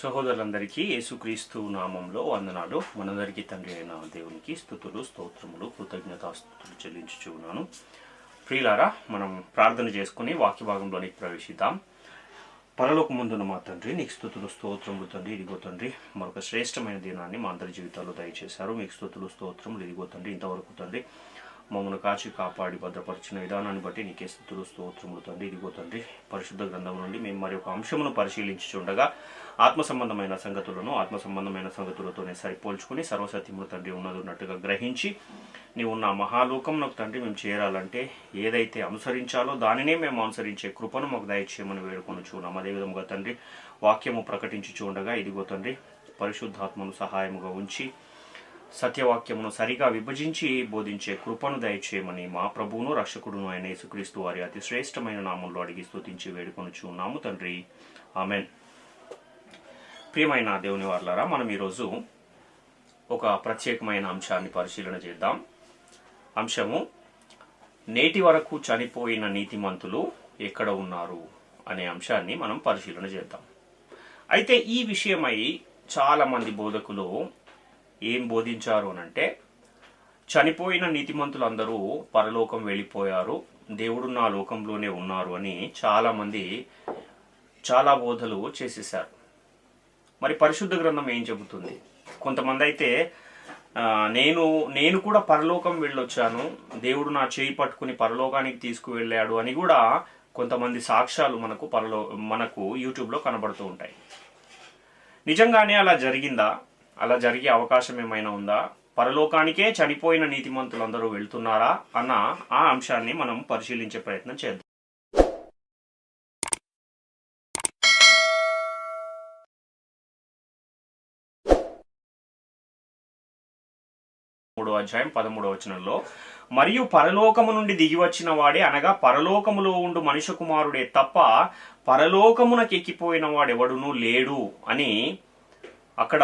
సహోదరులందరికీ యేసుక్రీస్తు నామంలో వందనాలు. మనందరికీ తండ్రి అయిన దేవునికి స్తుతులు, స్తోత్రములు, కృతజ్ఞతాస్తుతులు చెల్లించుచు ఉన్నాను. ప్రియులారా, మనం ప్రార్థన చేసుకుని వాక్య భాగంలోనికి ప్రవేశిద్దాం. పరలోకమందున్న మా తండ్రి, నీకు స్తుతులు స్తోత్రములు తండ్రి. ఇదిగో తండ్రి, మరొక శ్రేష్టమైన దినాన్ని మా అందరి జీవితాల్లో దయచేశారు. మీకు స్తుతులు స్తోత్రములు. ఇదిగో తండ్రి, ఇంతవరకు తండ్రి మమ్మల్ని కాచి కాపాడి భద్రపరిచిన విధానాన్ని బట్టి నీకే స్తుతులు స్తోత్రములు తండ్రి. ఇదిగో తండ్రి, పరిశుద్ధ గ్రంథం నుండి మేము మరి ఒక అంశమును పరిశీలించుచుండగా ఆత్మ సంబంధమైన సంగతులతోనే సరిపోల్చుకుని సర్వసత్యములు తండ్రి ఉన్నట్టుగా గ్రహించి నీవు ఉన్న మహాలోకంలోకి తండ్రి మేము చేరాలంటే ఏదైతే అనుసరించాలో దానినే మేము అనుసరించే కృపను మాకు దయచేయమని వేడుకొని చూన్నాం. అదేవిధంగా తండ్రి వాక్యము ప్రకటించుచు ఉండగా ఇదిగో తండ్రి పరిశుద్ధాత్మను సహాయముగా ఉంచి సత్యవాక్యమును సరిగా విభజించి బోధించే కృపను దయచేయమని మా ప్రభువును రక్షకుడును అయిన యేసుక్రీస్తు వారి అతి శ్రేష్టమైన నామంలో అడిగి స్తుతించి వేడుకొనుచు ఉన్నాము తండ్రి, ఆమెన్. ప్రియమైన దేవుని వారలారా, మనం ఈరోజు ఒక ప్రత్యేకమైన అంశాన్ని పరిశీలన చేద్దాం. అంశము, నేటి వరకు చనిపోయిన నీతిమంతులు ఎక్కడ ఉన్నారు అనే అంశాన్ని మనం పరిశీలన చేద్దాం. అయితే ఈ విషయమై చాలామంది బోధకులు ఏం బోధించారు అనంటే, చనిపోయిన నీతిమంతులందరూ పరలోకం వెళ్ళిపోయారు, దేవుడు నా లోకంలోనే ఉన్నారు అని చాలామంది చాలా బోధలు చేసేశారు. మరి పరిశుద్ధ గ్రంథం ఏం చెబుతుంది? కొంతమంది అయితే నేను కూడా పరలోకం వెళ్ళొచ్చాను, దేవుడు నా చేయి పట్టుకుని పరలోకానికి తీసుకువెళ్ళాడు అని కూడా కొంతమంది సాక్ష్యాలు మనకు యూట్యూబ్లో కనబడుతూ ఉంటాయి. నిజంగానే అలా జరిగిందా? అలా జరిగే అవకాశం ఏమైనా ఉందా? పరలోకానికే చనిపోయిన నీతిమంతులందరూ వెళ్తున్నారా అన్న ఆ అంశాన్ని మనం పరిశీలించే ప్రయత్నం చేద్దాం. 3వ అధ్యాయం 13వ వచనంలో, మరియు పరలోకము నుండి దిగి వచ్చిన వాడే, అనగా పరలోకములో ఉండు మనుష్య కుమారుడే తప్ప పరలోకమునకు ఎక్కిపోయిన వాడెవడునూ లేడు అని అక్కడ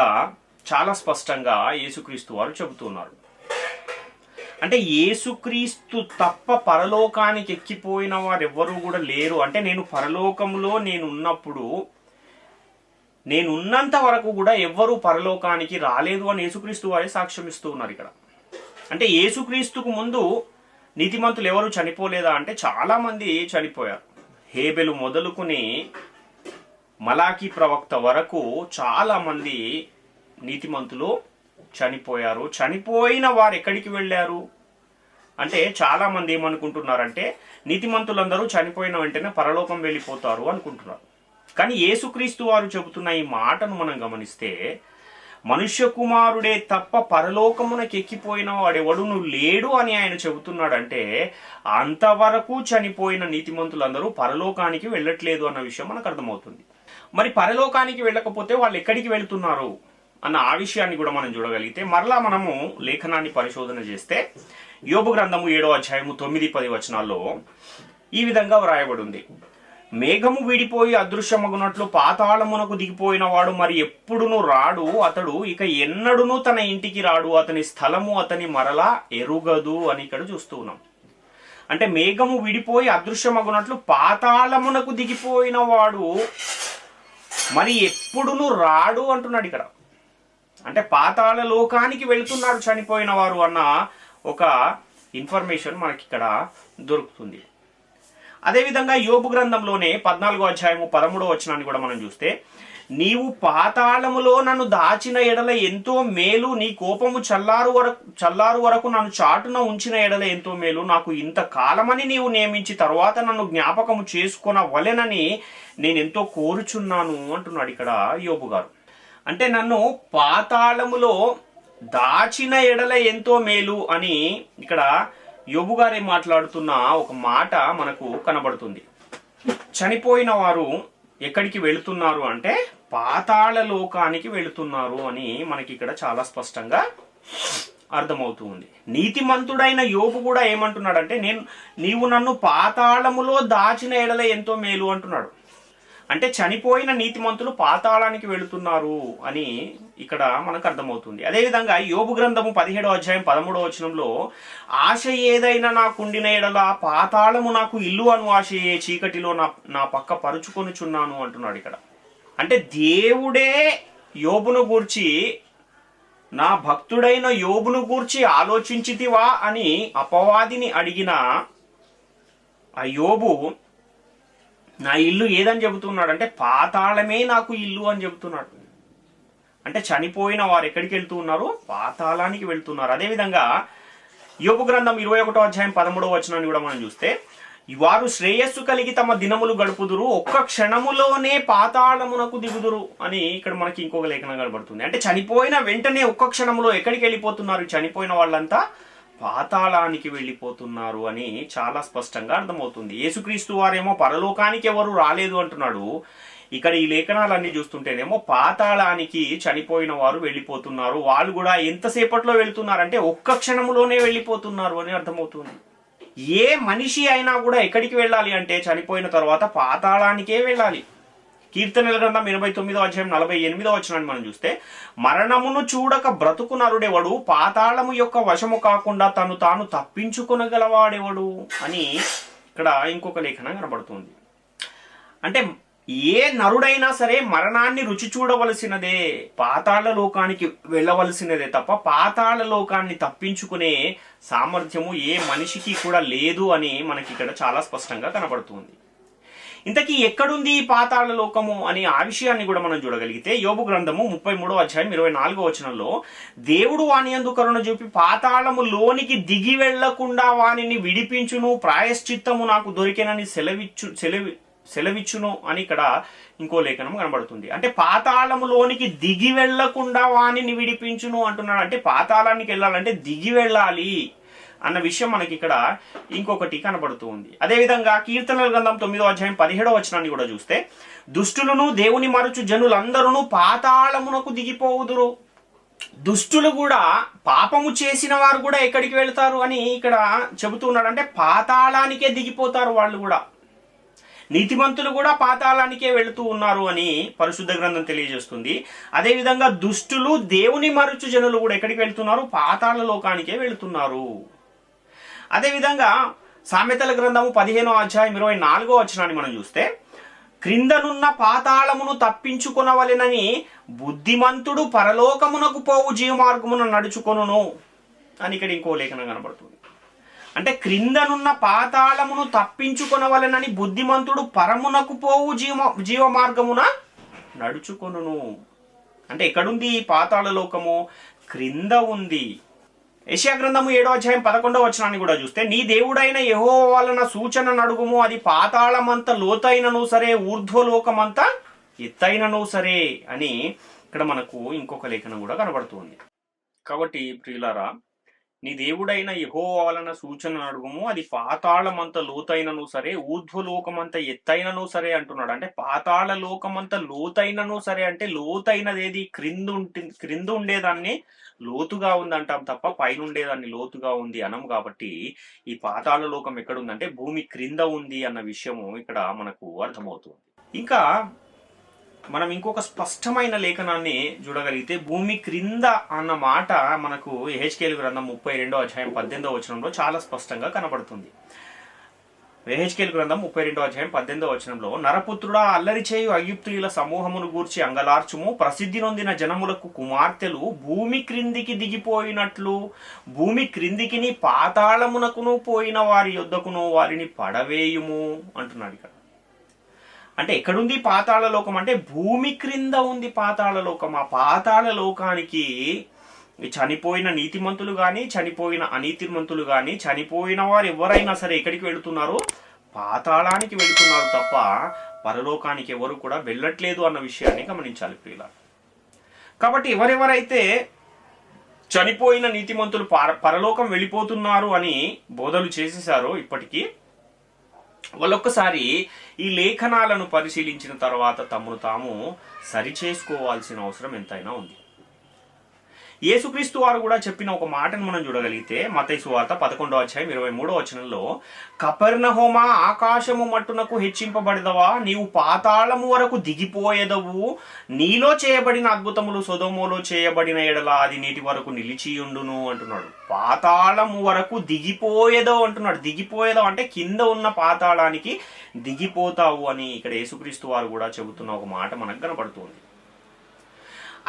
చాలా స్పష్టంగా యేసుక్రీస్తు వారు చెబుతున్నారు. అంటే యేసుక్రీస్తు తప్ప పరలోకానికి ఎక్కిపోయిన వారు ఎవ్వరూ కూడా లేరు. అంటే నేను పరలోకంలో నేనున్నంత వరకు కూడా ఎవ్వరూ పరలోకానికి రాలేదు అని యేసుక్రీస్తు వారే సాక్ష్యం ఇస్తూ ఉన్నారు ఇక్కడ. అంటే యేసుక్రీస్తుకు ముందు నీతిమంతులు ఎవరు చనిపోలేదా అంటే చాలా మంది చనిపోయారు. హేబెలు మొదలుకుని మలాకి ప్రవక్త వరకు చాలా మంది నీతిమంతులు చనిపోయారు. చనిపోయిన వారు ఎక్కడికి వెళ్ళారు అంటే, చాలా మంది ఏమనుకుంటున్నారంటే నీతిమంతులందరూ చనిపోయిన వెంటనే పరలోకం వెళ్ళిపోతారు అనుకుంటున్నారు. కానీ యేసుక్రీస్తు వారు చెబుతున్న ఈ మాటను మనం గమనిస్తే, మనుష్య కుమారుడే తప్ప పరలోకమునకు ఎక్కిపోయిన వాడెవడును లేడు అని ఆయన చెబుతున్నాడంటే, అంతవరకు చనిపోయిన నీతిమంతులందరూ పరలోకానికి వెళ్ళట్లేదు అన్న విషయం మనకు అర్థమవుతుంది. మరి పరలోకానికి వెళ్ళకపోతే వాళ్ళు ఎక్కడికి వెళ్తున్నారు అన్న ఆ విషయాన్ని కూడా మనం చూడగలిగితే, మరలా మనము లేఖనాన్ని పరిశోధన చేస్తే యోబు గ్రంథము 7వ అధ్యాయము 9-10 వచనాల్లో ఈ విధంగా వ్రాయబడి ఉంది. మేఘము విడిపోయి అదృశ్యమగునట్లు పాతాళమునకు దిగిపోయిన వాడు మరి ఎప్పుడునూ రాడు, అతడు ఇక ఎన్నడునూ తన ఇంటికి రాడు, అతని స్థలము అతని మరలా ఎరుగదు అని ఇక్కడ చూస్తూ ఉన్నాం. అంటే మేఘము విడిపోయి అదృశ్యమగునట్లు పాతాళమునకు దిగిపోయిన వాడు మరి ఎప్పుడునూ రాడు అంటున్నాడు ఇక్కడ. అంటే పాతాళ లోకానికి వెళుతున్నారు చనిపోయిన వారు అన్న ఒక ఇన్ఫర్మేషన్ మనకి ఇక్కడ దొరుకుతుంది. అదేవిధంగా యోబు గ్రంథంలోనే 14వ అధ్యాయము 13వ వచనాన్ని కూడా మనం చూస్తే, నీవు పాతాళములో నన్ను దాచిన ఎడల ఎంతో మేలు, నీ కోపము చల్లారు వరకు నన్ను చాటున ఉంచిన ఎడల ఎంతో మేలు, నాకు ఇంత కాలమని నీవు నియమించి తరువాత నన్ను జ్ఞాపకము చేసుకొనవలెనని నేనెంతో కోరుచున్నాను అంటున్నాడు ఇక్కడ యోబు గారు. అంటే నన్ను పాతాళములో దాచిన ఎడల ఎంతో మేలు అని ఇక్కడ యోబు గారే మాట్లాడుతున్న ఒక మాట మనకు కనబడుతుంది. చనిపోయిన వారు ఎక్కడికి వెళుతున్నారు అంటే పాతాళ లోకానికి వెళుతున్నారు అని మనకి ఇక్కడ చాలా స్పష్టంగా అర్థమవుతూ ఉంది. నీతిమంతుడైన యోబు కూడా ఏమంటున్నాడంటే, నీవు నన్ను పాతాళములో దాచిన ఎడల ఎంతో మేలు అంటున్నాడు. అంటే చనిపోయిన నీతిమంతులు పాతాళానికి వెళుతున్నారు అని ఇక్కడ మనకు అర్థమవుతుంది. అదేవిధంగా యోబు గ్రంథము 17వ అధ్యాయం 13వ వచనంలో, ఆశ ఏదైనా నాకుండిన ఎడల పాతాళము నాకు ఇల్లు అను ఆశయే, చీకటిలో నా పక్క పరుచుకొనుచున్నాను అంటున్నాడు ఇక్కడ. అంటే దేవుడే యోబును గూర్చి, నా భక్తుడైన యోబును గూర్చి ఆలోచించితివా అని అపవాదిని అడిగిన ఆ యోబు నా ఇల్లు ఏదని చెబుతున్నాడు అంటే పాతాళమే నాకు ఇల్లు అని చెబుతున్నాడు. అంటే చనిపోయిన వారు ఎక్కడికి వెళ్తూ ఉన్నారు? పాతాళానికి వెళ్తున్నారు. అదేవిధంగా యోబు గ్రంథం 21వ అధ్యాయం 13వ వచనాన్ని కూడా మనం చూస్తే, వారు శ్రేయస్సు కలిగి తమ దినములు గడుపుదురు, ఒక్క క్షణములోనే పాతాళమునకు దిగుదురు అని ఇక్కడ మనకి ఇంకొక లేఖనం కనబడుతుంది. అంటే చనిపోయిన వెంటనే ఒక్క క్షణంలో ఎక్కడికి వెళ్ళిపోతున్నారు? చనిపోయిన వాళ్ళంతా పాతాళానికి వెళ్ళిపోతున్నారు అని చాలా స్పష్టంగా అర్థమవుతుంది. యేసుక్రీస్తు వారేమో పరలోకానికి ఎవరు రాలేదు అంటున్నాడు. ఇక్కడ ఈ లేఖనాలన్నీ చూస్తుంటేనేమో పాతాళానికి చనిపోయిన వారు వెళ్ళిపోతున్నారు. వాళ్ళు కూడా ఎంతసేపట్లో వెళ్తున్నారంటే ఒక్క క్షణంలోనే వెళ్ళిపోతున్నారు అని అర్థమవుతుంది. ఏ మనిషి అయినా కూడా ఎక్కడికి వెళ్ళాలి అంటే చనిపోయిన తర్వాత పాతాళానికే వెళ్ళాలి. కీర్తనల గ్రంథం 89వ అధ్యాయం 48వ వచనాన్ని మనం చూస్తే, మరణమును చూడక బ్రతుకు నరుడెవడు, పాతాళము యొక్క వశము కాకుండా తను తాను తప్పించుకొనగలవాడెవడు అని ఇక్కడ ఇంకొక లేఖనం కనబడుతుంది. అంటే ఏ నరుడైనా సరే మరణాన్ని రుచి చూడవలసినదే, పాతాళ లోకానికి వెళ్ళవలసినదే తప్ప పాతాళ లోకాన్ని తప్పించుకునే సామర్థ్యము ఏ మనిషికి కూడా లేదు అని మనకి ఇక్కడ చాలా స్పష్టంగా కనబడుతుంది. ఇంతకీ ఎక్కడుంది ఈ పాతాళ లోకము అని ఆ విషయాన్ని కూడా మనం చూడగలిగితే, యోబు గ్రంథము 33వ అధ్యాయం 24వ వచనంలో, దేవుడు వాని యందు కరుణ చూపి పాతాళము లోనికి దిగి వెళ్లకుండా వానిని విడిపించును, ప్రాయశ్చిత్తము నాకు దొరికెనని సెలవిచ్చును అని ఇక్కడ ఇంకో లేఖనం కనబడుతుంది. అంటే పాతాళములోనికి దిగి వెళ్లకుండా వానిని విడిపించును అంటున్నాడు. అంటే పాతాళానికి వెళ్ళాలంటే దిగి వెళ్ళాలి అన్న విషయం మనకి ఇక్కడ ఇంకొకటి కనబడుతూ ఉంది. అదేవిధంగా కీర్తనల గ్రంథం 9వ అధ్యాయం 17వ వచనాన్ని కూడా చూస్తే, దుష్టులను దేవుని మరచు జనులందరూ పాతాళమునకు దిగిపోవుదురు. దుష్టులు కూడా, పాపము చేసిన వారు కూడా ఎక్కడికి వెళ్తారు అని ఇక్కడ చెబుతున్నాడు. అంటే పాతాళానికే దిగిపోతారు వాళ్ళు కూడా. నీతిమంతులు కూడా పాతాళానికే వెళుతూ ఉన్నారు అని పరిశుద్ధ గ్రంథం తెలియజేస్తుంది. అదేవిధంగా దుష్టులు, దేవుని మరచు జనులు కూడా ఎక్కడికి వెళ్తున్నారు? పాతాళ లోకానికే వెళుతున్నారు. అదేవిధంగా సామెతల గ్రంథము 15వ అధ్యాయం 24వ వచనాన్ని మనం చూస్తే, క్రిందనున్న పాతాళమును తప్పించుకొనవలెనని బుద్ధిమంతుడు పరలోకమునకు పోవు జీవమార్గమున నడుచుకొనును అని ఇక్కడ ఇంకో లేఖనం కనబడుతుంది. అంటే క్రిందనున్న పాతాళమును తప్పించుకొనవలెనని బుద్ధిమంతుడు పరమునకు పోవు జీవ మార్గమున నడుచుకొనును. అంటే ఎక్కడుంది ఈ పాతాళ లోకము? క్రింద ఉంది. యెషయా గ్రంథము 7వ అధ్యాయం 11వ వచనాన్ని కూడా చూస్తే, నీ దేవుడైన యెహోవా వలన సూచన నడుగుము, అది పాతాళమంత లోతైనను సరే, ఊర్ధ్వలోకమంత ఎత్తైనను సరే అని ఇక్కడ మనకు ఇంకొక లేఖనం కూడా కనబడుతుంది. కాబట్టి ప్రియులారా, నీ దేవుడైన యెహోవా వలన సూచన అడుగుము, అది పాతాళమంత లోతైనను సరే, ఊర్ధ్వలోకమంత ఎత్తైనను సరే అంటున్నాడు. అంటే పాతాళ లోకమంత లోతైనను సరే అంటే లోతైనదేది? క్రింద ఉండేదాన్ని లోతుగా ఉందంటాం తప్ప పైన ఉండేదాన్ని లోతుగా ఉంది అనం. కాబట్టి ఈ పాతాళ లోకం ఎక్కడుందంటే భూమి క్రింద ఉంది అన్న విషయము ఇక్కడ మనకు అర్థమవుతుంది. ఇంకా మనం ఇంకొక స్పష్టమైన లేఖనాన్ని చూడగలిగితే, భూమి క్రింద అన్న మాట మనకు యెహెజ్కేలు గ్రంథం 32వ అధ్యాయం 18వ వచనంలో చాలా స్పష్టంగా కనబడుతుంది. యెహెజ్కేలు గ్రంథం 32వ అధ్యాయం 18వ వచనంలో, నరపుత్రుడా, అల్లరి చేయు ఐగుప్తీయుల సమూహమును గూర్చి అంగలార్చుము, ప్రసిద్ధి నొందిన జనములకు కుమార్తెలు భూమి క్రిందికి దిగిపోయినట్లు భూమి క్రిందికిని పాతాళమునకును పోయిన వారి యొద్దకును వారిని పడవేయుము అంటున్నాడు ఇక్కడ. అంటే ఎక్కడుంది పాతాళ లోకం అంటే భూమి క్రింద ఉంది పాతాళ లోకం. ఆ పాతాళ లోకానికి చనిపోయిన నీతిమంతులు కానీ, చనిపోయిన అనీతిమంతులు కానీ, చనిపోయిన వారు ఎవరైనా సరే ఎక్కడికి వెళుతున్నారు? పాతాళానికి వెళుతున్నారు తప్ప పరలోకానికి ఎవరు కూడా వెళ్ళట్లేదు అన్న విషయాన్ని గమనించాలి ప్రియులారా. కాబట్టి ఎవరెవరైతే చనిపోయిన నీతిమంతులు పరలోకం వెళ్ళిపోతున్నారు అని బోధలు చేసేసారో ఇప్పటికీ, వాళ్ళొక్కసారి ఈ లేఖనాలను పరిశీలించిన తర్వాత తమను తాము సరిచేసుకోవాల్సిన అవసరం ఎంతైనా ఉంది. యేసుక్రీస్తు వారు కూడా చెప్పిన ఒక మాటను మనం చూడగలిగితే మత్తయి సువార్త 11వ అధ్యాయం 23వ వచనంలో, కపెర్నహూమా ఆకాశము మట్టునకు హెచ్చింపబడదవా, నీవు పాతాళము వరకు దిగిపోయేదవు, నీలో చేయబడిన అద్భుతములు సొదొమోలో చేయబడిన ఎడల అది నీటి వరకు నిలిచియుండును అంటున్నాడు. పాతాళము వరకు దిగిపోయేదవు అంటున్నాడు. దిగిపోయేదవు అంటే కింద ఉన్న పాతాళానికి దిగిపోతావు అని ఇక్కడ యేసుక్రీస్తు వారు కూడా చెబుతున్న ఒక మాట మనకు కనబడుతుంది.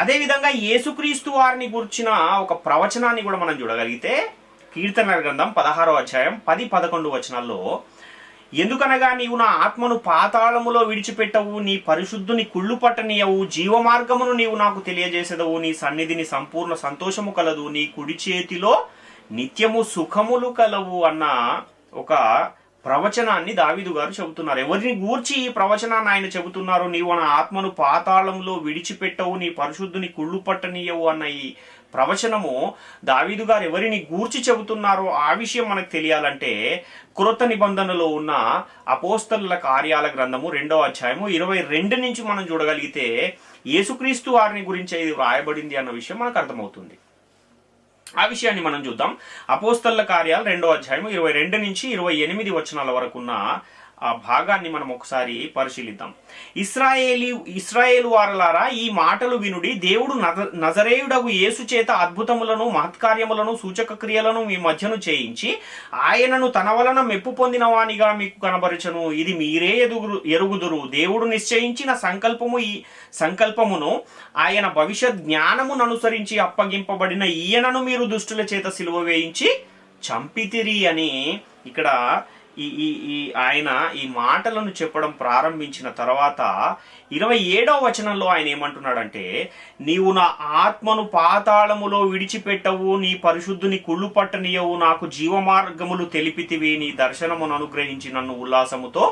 అదేవిధంగా యేసుక్రీస్తు వారిని గురించిన ఒక ప్రవచనాన్ని కూడా మనం చూడగలిగితే కీర్తనల గ్రంథం 16వ అధ్యాయం 10-11 వచనాల్లో, ఎందుకనగా నీవు నా ఆత్మను పాతాళములో విడిచిపెట్టవు, నీ పరిశుద్ధుని కుళ్ళు పట్టనీయవు, జీవమార్గమును నీవు నాకు తెలియజేసేదవు, నీ సన్నిధిని సంపూర్ణ సంతోషము కలదు, నీ కుడి చేతిలో నిత్యము సుఖములు కలవు అన్న ఒక ప్రవచనాన్ని దావీదు గారు చెబుతున్నారు. ఎవరిని గూర్చి ఈ ప్రవచనాన్ని ఆయన చెబుతున్నారు? నీవు నా ఆత్మను పాతాళంలో విడిచిపెట్టవు, నీ పరిశుద్ధుని కుళ్ళు పట్టనీయవు అన్న ఈ ప్రవచనము దావీదు గారు ఎవరిని గూర్చి చెబుతున్నారో ఆ విషయం మనకు తెలియాలంటే క్రొత్త నిబంధనలో ఉన్న అపోస్తలుల కార్యాల గ్రంథము 2వ అధ్యాయము 22 నుంచి మనం చూడగలిగితే యేసుక్రీస్తు వారిని గురించి ఇది రాయబడింది అన్న విషయం మనకు అర్థమవుతుంది. ఆ విషయాన్ని మనం చూద్దాం. అపోస్తలుల కార్యాలు 2వ అధ్యాయం 22 నుంచి 28 వచనాల వరకున్న ఆ భాగాన్ని మనం ఒకసారి పరిశీలిద్దాం. ఇశ్రాయేలు వారలారా, ఈ మాటలు వినుడి. దేవుడు నజరేయుడగు యేసు చేత అద్భుతములను మహత్కార్యములను సూచక క్రియలను మీ మధ్యను చేయించి ఆయనను తన వలన మెప్పు పొందిన వానిగా మీకు కనబరచను. ఇది మీరే ఎరుగుదురు. దేవుడు నిశ్చయించిన ఈ సంకల్పమును ఆయన భవిష్యత్ జ్ఞానమును అనుసరించి అప్పగింపబడిన ఈయనను మీరు దుష్టుల చేత సిలువ వేయించి చంపితిరి అని ఇక్కడ ఆయన ఈ మాటలను చెప్పడం ప్రారంభించిన తర్వాత 27వ వచనంలో ఆయన ఏమంటున్నాడంటే, నీవు నా ఆత్మను పాతాళములో విడిచిపెట్టవు, నీ పరిశుద్ధుని కుళ్ళు పట్టనీయవు, నాకు జీవమార్గములు తెలిపితివి, నీ దర్శనమును అనుగ్రహించి నన్ను ఉల్లాసముతో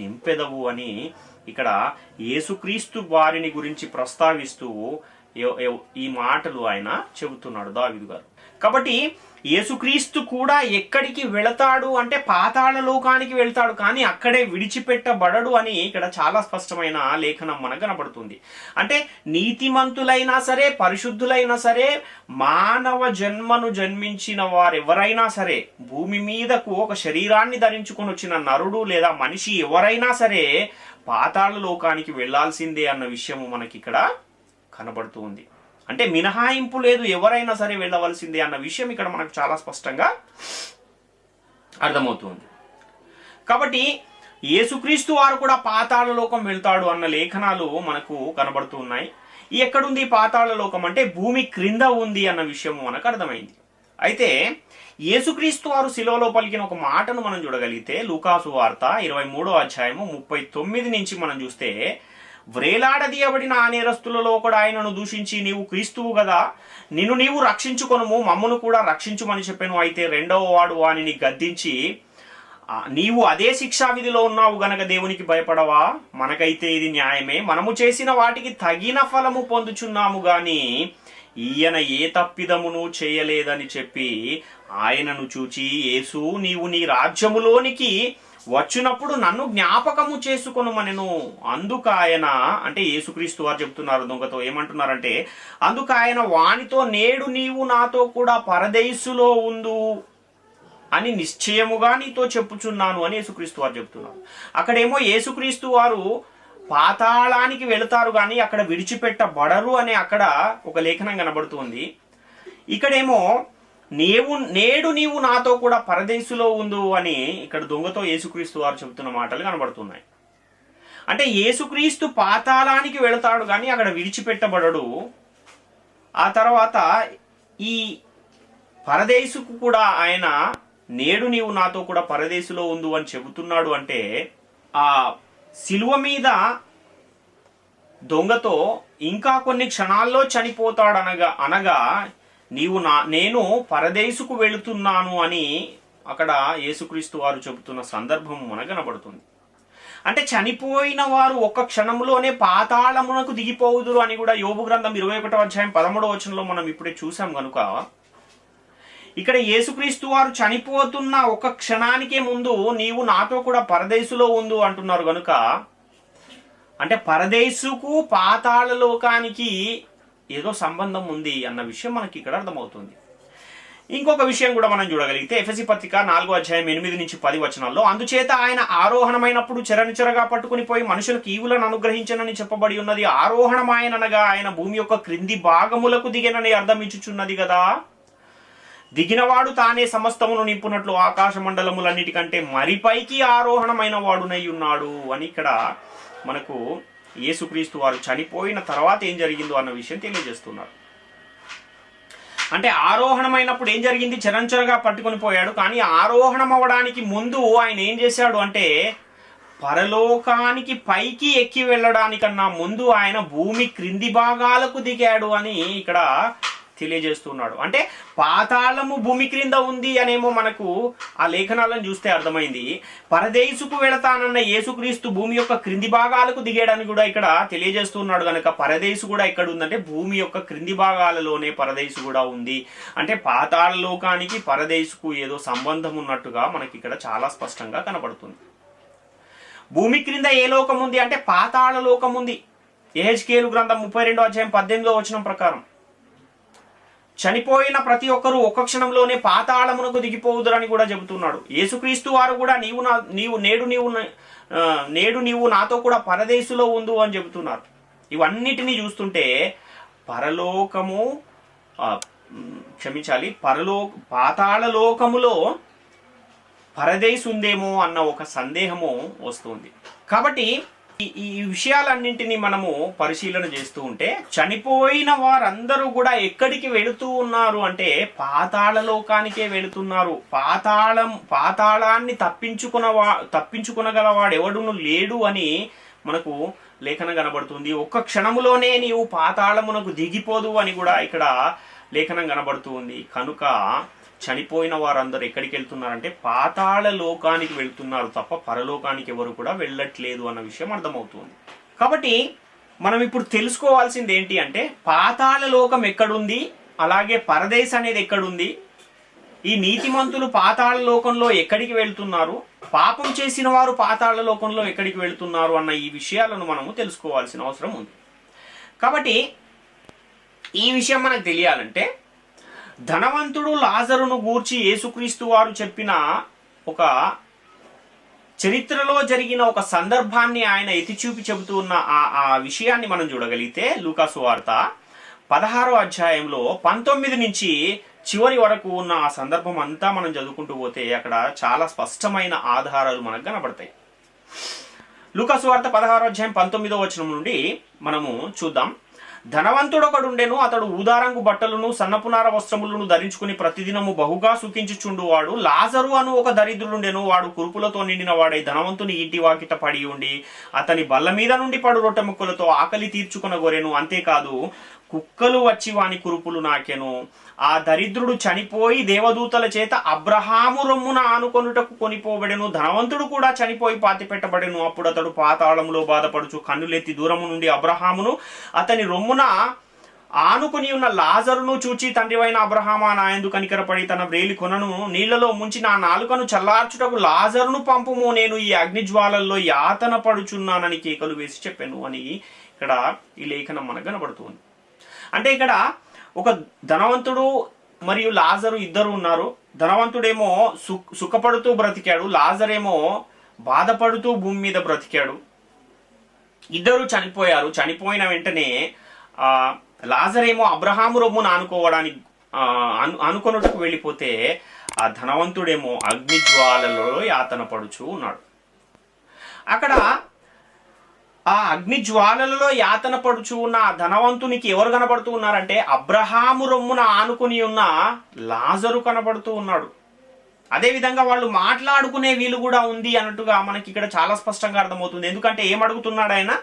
నింపెదవు అని ఇక్కడ యేసుక్రీస్తు వారిని గురించి ప్రస్తావిస్తూ ఈ మాటలు ఆయన చెబుతున్నాడు దావీదు గారు. కాబట్టి యేసుక్రీస్తు కూడా ఎక్కడికి వెళతాడు అంటే పాతాళ లోకానికి వెళ్తాడు, కానీ అక్కడే విడిచిపెట్టబడడు అని ఇక్కడ చాలా స్పష్టమైన లేఖనం మనకు కనబడుతుంది. అంటే నీతిమంతులైనా సరే, పరిశుద్ధులైనా సరే, మానవ జన్మను జన్మించిన వారెవరైనా సరే, భూమి మీదకు ఒక శరీరాన్ని ధరించుకొని వచ్చిన నరుడు లేదా మనిషి ఎవరైనా సరే పాతాళ లోకానికి వెళ్లాల్సిందే అన్న విషయము మనకి ఇక్కడ కనబడుతూ ఉంది. అంటే మినహాయింపు లేదు, ఎవరైనా సరే వెళ్ళవలసిందే అన్న విషయం ఇక్కడ మనకు చాలా స్పష్టంగా అర్థమవుతుంది. కాబట్టి యేసుక్రీస్తు వారు కూడా పాతాళ లోకం వెళ్తాడు అన్న లేఖనాలు మనకు కనబడుతూ ఉన్నాయి. ఎక్కడుంది పాతాళ లోకం అంటే భూమి క్రింద ఉంది అన్న విషయం మనకు అర్థమైంది. అయితే యేసుక్రీస్తు వారు శిలువలో పలికిన ఒక మాటను మనం చూడగలిగితే లూకాసు వార్త 23వ అధ్యాయము 39 నుంచి మనం చూస్తే, వ్రేలాడదీయబడిన ఆ నేరస్తులలో ఒకడు ఆయనను దూషించి, నీవు క్రీస్తువు కదా, నిన్ను నీవు రక్షించుకొనుము, మమ్మను కూడా రక్షించుమని చెప్పాను. అయితే రెండవ వాడు వానిని గద్దించి, నీవు అదే శిక్షా విధిలో ఉన్నావు గనక దేవునికి భయపడవా? మనకైతే ఇది న్యాయమే, మనము చేసిన వాటికి తగిన ఫలము పొందుచున్నాము గాని ఈయన ఏ తప్పిదమును చేయలేదని చెప్పి ఆయనను చూచి, యేసు నీవు నీ రాజ్యములోనికి వచ్చినప్పుడు నన్ను జ్ఞాపకము చేసుకొనుమనెను. అందుకు ఆయన, అంటే యేసుక్రీస్తు వారు చెప్తున్నారు దొంగతో, ఏమంటున్నారంటే, అందుకు ఆయన వానితో, నేడు నీవు నాతో కూడా పరదేశులో ఉండు అని నిశ్చయముగా నీతో చెప్పుచున్నాను అని యేసుక్రీస్తు వారు చెప్తున్నారు. అక్కడేమో యేసుక్రీస్తు వారు పాతాళానికి వెళతారు కానీ అక్కడ విడిచిపెట్టబడరు అని అక్కడ ఒక లేఖనం కనబడుతుంది. ఇక్కడేమో నేడు నీవు నాతో కూడా పరదేశులో ఉండు అని ఇక్కడ దొంగతో యేసుక్రీస్తు వారు చెబుతున్న మాటలు కనబడుతున్నాయి. అంటే యేసుక్రీస్తు పాతాళానికి వెళతాడు కానీ అక్కడ విడిచిపెట్టబడడు. ఆ తర్వాత ఈ పరదేశుకు కూడా ఆయన నేడు నీవు నాతో కూడా పరదేశులో ఉండు అని చెబుతున్నాడు. అంటే ఆ శిలువ మీద దొంగతో ఇంకా కొన్ని క్షణాల్లో చనిపోతాడు అనగా నేను పరదేశుకు వెళుతున్నాను అని అక్కడ యేసుక్రీస్తు వారు చెబుతున్న సందర్భం మనకు కనబడుతుంది. అంటే చనిపోయిన వారు ఒక్క క్షణంలోనే పాతాళమునకు దిగిపోవుదురు అని కూడా యోబు గ్రంథం 21వ అధ్యాయం 13వ వచనంలో మనం ఇప్పుడే చూసాం. కనుక ఇక్కడ యేసుక్రీస్తు వారు చనిపోతున్న ఒక క్షణానికే ముందు నీవు నాతో కూడా పరదేశులో ఉండు అంటున్నారు. కనుక అంటే పరదేశుకు పాతాళ లోకానికి ఏదో సంబంధం ఉంది అన్న విషయం మనకి ఇక్కడ అర్థమవుతుంది. ఇంకొక విషయం కూడా మనం చూడగలిగితే ఎఫెసీ పత్రిక 4:8-10 అందుచేత ఆయన ఆరోహణమైనప్పుడు చెరనిచెరగా పట్టుకుని పోయి మనుషులకు ఈవులను అనుగ్రహించనని చెప్పబడి ఉన్నది. ఆరోహణమాయనగా ఆయన భూమి యొక్క క్రింది భాగములకు దిగనని అర్థం ఇచ్చుచున్నది కదా. దిగినవాడు తానే సమస్తమును నింపునట్లు ఆకాశ మండలములన్నిటికంటే మరిపైకి ఆరోహణమైన వాడునై ఉన్నాడు అని ఇక్కడ మనకు యేసుక్రీస్తు వారు చనిపోయిన తర్వాత ఏం జరిగిందో అన్న విషయం తెలియజేస్తున్నారు. అంటే ఆరోహణమైనప్పుడు ఏం జరిగింది? చెరంచెరగా పట్టుకొని పోయాడు. కానీ ఆరోహణం అవ్వడానికి ముందు ఆయన ఏం చేశాడు అంటే పరలోకానికి పైకి ఎక్కి వెళ్ళడానికన్నా ముందు ఆయన భూమి క్రింది భాగాలకు దిగాడు అని ఇక్కడ తెలియజేస్తున్నాడు. అంటే పాతాళము భూమి క్రింద ఉంది అనేమో మనకు ఆ లేఖనాలను చూస్తే అర్థమైంది. పరదేశుకు వెళతానన్న యేసుక్రీస్తు భూమి యొక్క క్రింది భాగాలకు దిగాడని కూడా ఇక్కడ తెలియజేస్తున్నాడు. కనుక పరదేశు కూడా ఎక్కడ ఉందంటే భూమి యొక్క క్రింది భాగాలలోనే పరదేశు కూడా ఉంది. అంటే పాతాళ లోకానికి పరదేశుకు ఏదో సంబంధం ఉన్నట్టుగా మనకి ఇక్కడ చాలా స్పష్టంగా కనబడుతుంది. భూమి క్రింద ఏ లోకం ఉంది అంటే పాతాళ లోకం ఉంది. యెహెజ్కేలు గ్రంథం 32:18 ప్రకారం చనిపోయిన ప్రతి ఒక్కరూ ఒక్క క్షణంలోనే పాతాళమునకు దిగిపోవుదురని కూడా చెబుతున్నాడు. యేసుక్రీస్తు వారు కూడా నేడు నీవు నాతో కూడా పరదేశులో ఉండు అని చెబుతున్నారు. ఇవన్నిటినీ చూస్తుంటే పరలోకము పాతాళ లోకములో పరదేశు ఉందేమో అన్న ఒక సందేహము వస్తుంది. కాబట్టి ఈ విషయాలన్నింటినీ మనము పరిశీలన చేస్తూ ఉంటే చనిపోయిన వారందరూ కూడా ఎక్కడికి వెళుతూ ఉన్నారు అంటే పాతాళ లోకానికే వెళుతున్నారు. పాతాళాన్ని తప్పించుకునగలవాడు ఎవడును లేడు అని మనకు లేఖనం కనబడుతుంది. ఒక్క క్షణములోనే నీవు పాతాళమునకు దిగిపోదు అని కూడా ఇక్కడ లేఖనం కనబడుతూ ఉంది. కనుక చనిపోయిన వారందరూ ఎక్కడికి వెళ్తున్నారంటే పాతాళ లోకానికి వెళ్తున్నారు తప్ప పరలోకానికి ఎవరు కూడా వెళ్ళట్లేదు అన్న విషయం అర్థమవుతుంది. కాబట్టి మనం ఇప్పుడు తెలుసుకోవాల్సింది ఏంటి అంటే పాతాళ లోకం ఎక్కడుంది, అలాగే పరదేశ్ అనేది ఎక్కడుంది, ఈ నీతిమంతులు పాతాళ లోకంలో ఎక్కడికి వెళ్తున్నారు, పాపం చేసిన వారు పాతాళ లోకంలో ఎక్కడికి వెళ్తున్నారు అన్న ఈ విషయాలను మనము తెలుసుకోవాల్సిన అవసరం ఉంది. కాబట్టి ఈ విషయం మనకు తెలియాలంటే ధనవంతుడు లాజరును గూర్చి యేసుక్రీస్తు వారు చెప్పిన ఒక చరిత్రలో జరిగిన ఒక సందర్భాన్ని ఆయన ఎత్తిచూపి చెబుతూ ఉన్న ఆ విషయాన్ని మనం చూడగలిగితే లూకా సువార్త 16:19 నుంచి చివరి వరకు ఉన్న ఆ సందర్భం అంతా మనం చదువుకుంటూ పోతే అక్కడ చాలా స్పష్టమైన ఆధారాలు మనకు కనబడతాయి. లూకా సువార్త 16:19 నుండి మనము చూద్దాం. ధనవంతుడొకడుండెను. అతడు ఊదారంగు బట్టలను సన్నపునార వస్త్రములను ధరించుకుని ప్రతిదినము బహుగా సుఖించుచుండువాడు. లాజరు అను ఒక దరిద్రుడుండెను. వాడు కురుపులతో నిండిన వాడై ధనవంతుని ఇంటి వాకిట పడి ఉండి అతని బల్ల మీద నుండి పడు రొట్టె ముక్కలతో ఆకలి తీర్చుకొనగోరెను. అంతేకాదు కుక్కలు వచ్చి వాని కురుపులు నాకెను. ఆ దరిద్రుడు చనిపోయి దేవదూతల చేత అబ్రహాము రొమ్మున ఆనుకొనుటకు కొనిపోబడెను. ధనవంతుడు కూడా చనిపోయి పాతిపెట్టబడెను. అప్పుడు అతడు పాతాళములో బాధపడుచు కన్నులెత్తి దూరము నుండి అబ్రహామును అతని రొమ్మున ఆనుకుని ఉన్న లాజరును చూచి తండ్రివైన అబ్రహామా నాయందు కనికరపడి తన వ్రేలి కొనను నీళ్లలో ముంచి నా నాలుకను చల్లార్చుటకు లాజరును పంపుము, నేను ఈ అగ్నిజ్వాలల్లో యాతన పడుచున్నానని కేకలు వేసి చెప్పాను అని ఇక్కడ ఈ లేఖనం మనకు కనబడుతుంది. అంటే ఇక్కడ ఒక ధనవంతుడు మరియు లాజరు ఇద్దరు ఉన్నారు. ధనవంతుడేమో సుఖపడుతూ బ్రతికాడు, లాజరేమో బాధపడుతూ భూమి మీద బ్రతికాడు. ఇద్దరు చనిపోయారు. చనిపోయిన వెంటనే లాజరేమో అబ్రహాము రొమ్మును అనుకొనుటకు వెళ్ళిపోతే ఆ ధనవంతుడేమో అగ్నిజ్వాలలో యాతన పడుచు ఉన్నాడు. అక్కడ ఆ అగ్ని జ్వాలలలో యాతన పడుచు ఉన్న ధనవంతునికి ఎవరు కనబడుతూ ఉన్నారంటే అబ్రహాము రొమ్మున ఆనుకుని ఉన్న లాజరు కనబడుతూ ఉన్నాడు. అదేవిధంగా వాళ్ళు మాట్లాడుకునే వీలు కూడా ఉంది అన్నట్టుగా మనకి ఇక్కడ చాలా స్పష్టంగా అర్థమవుతుంది. ఎందుకంటే ఏమడుగుతున్నాడు ఆయన?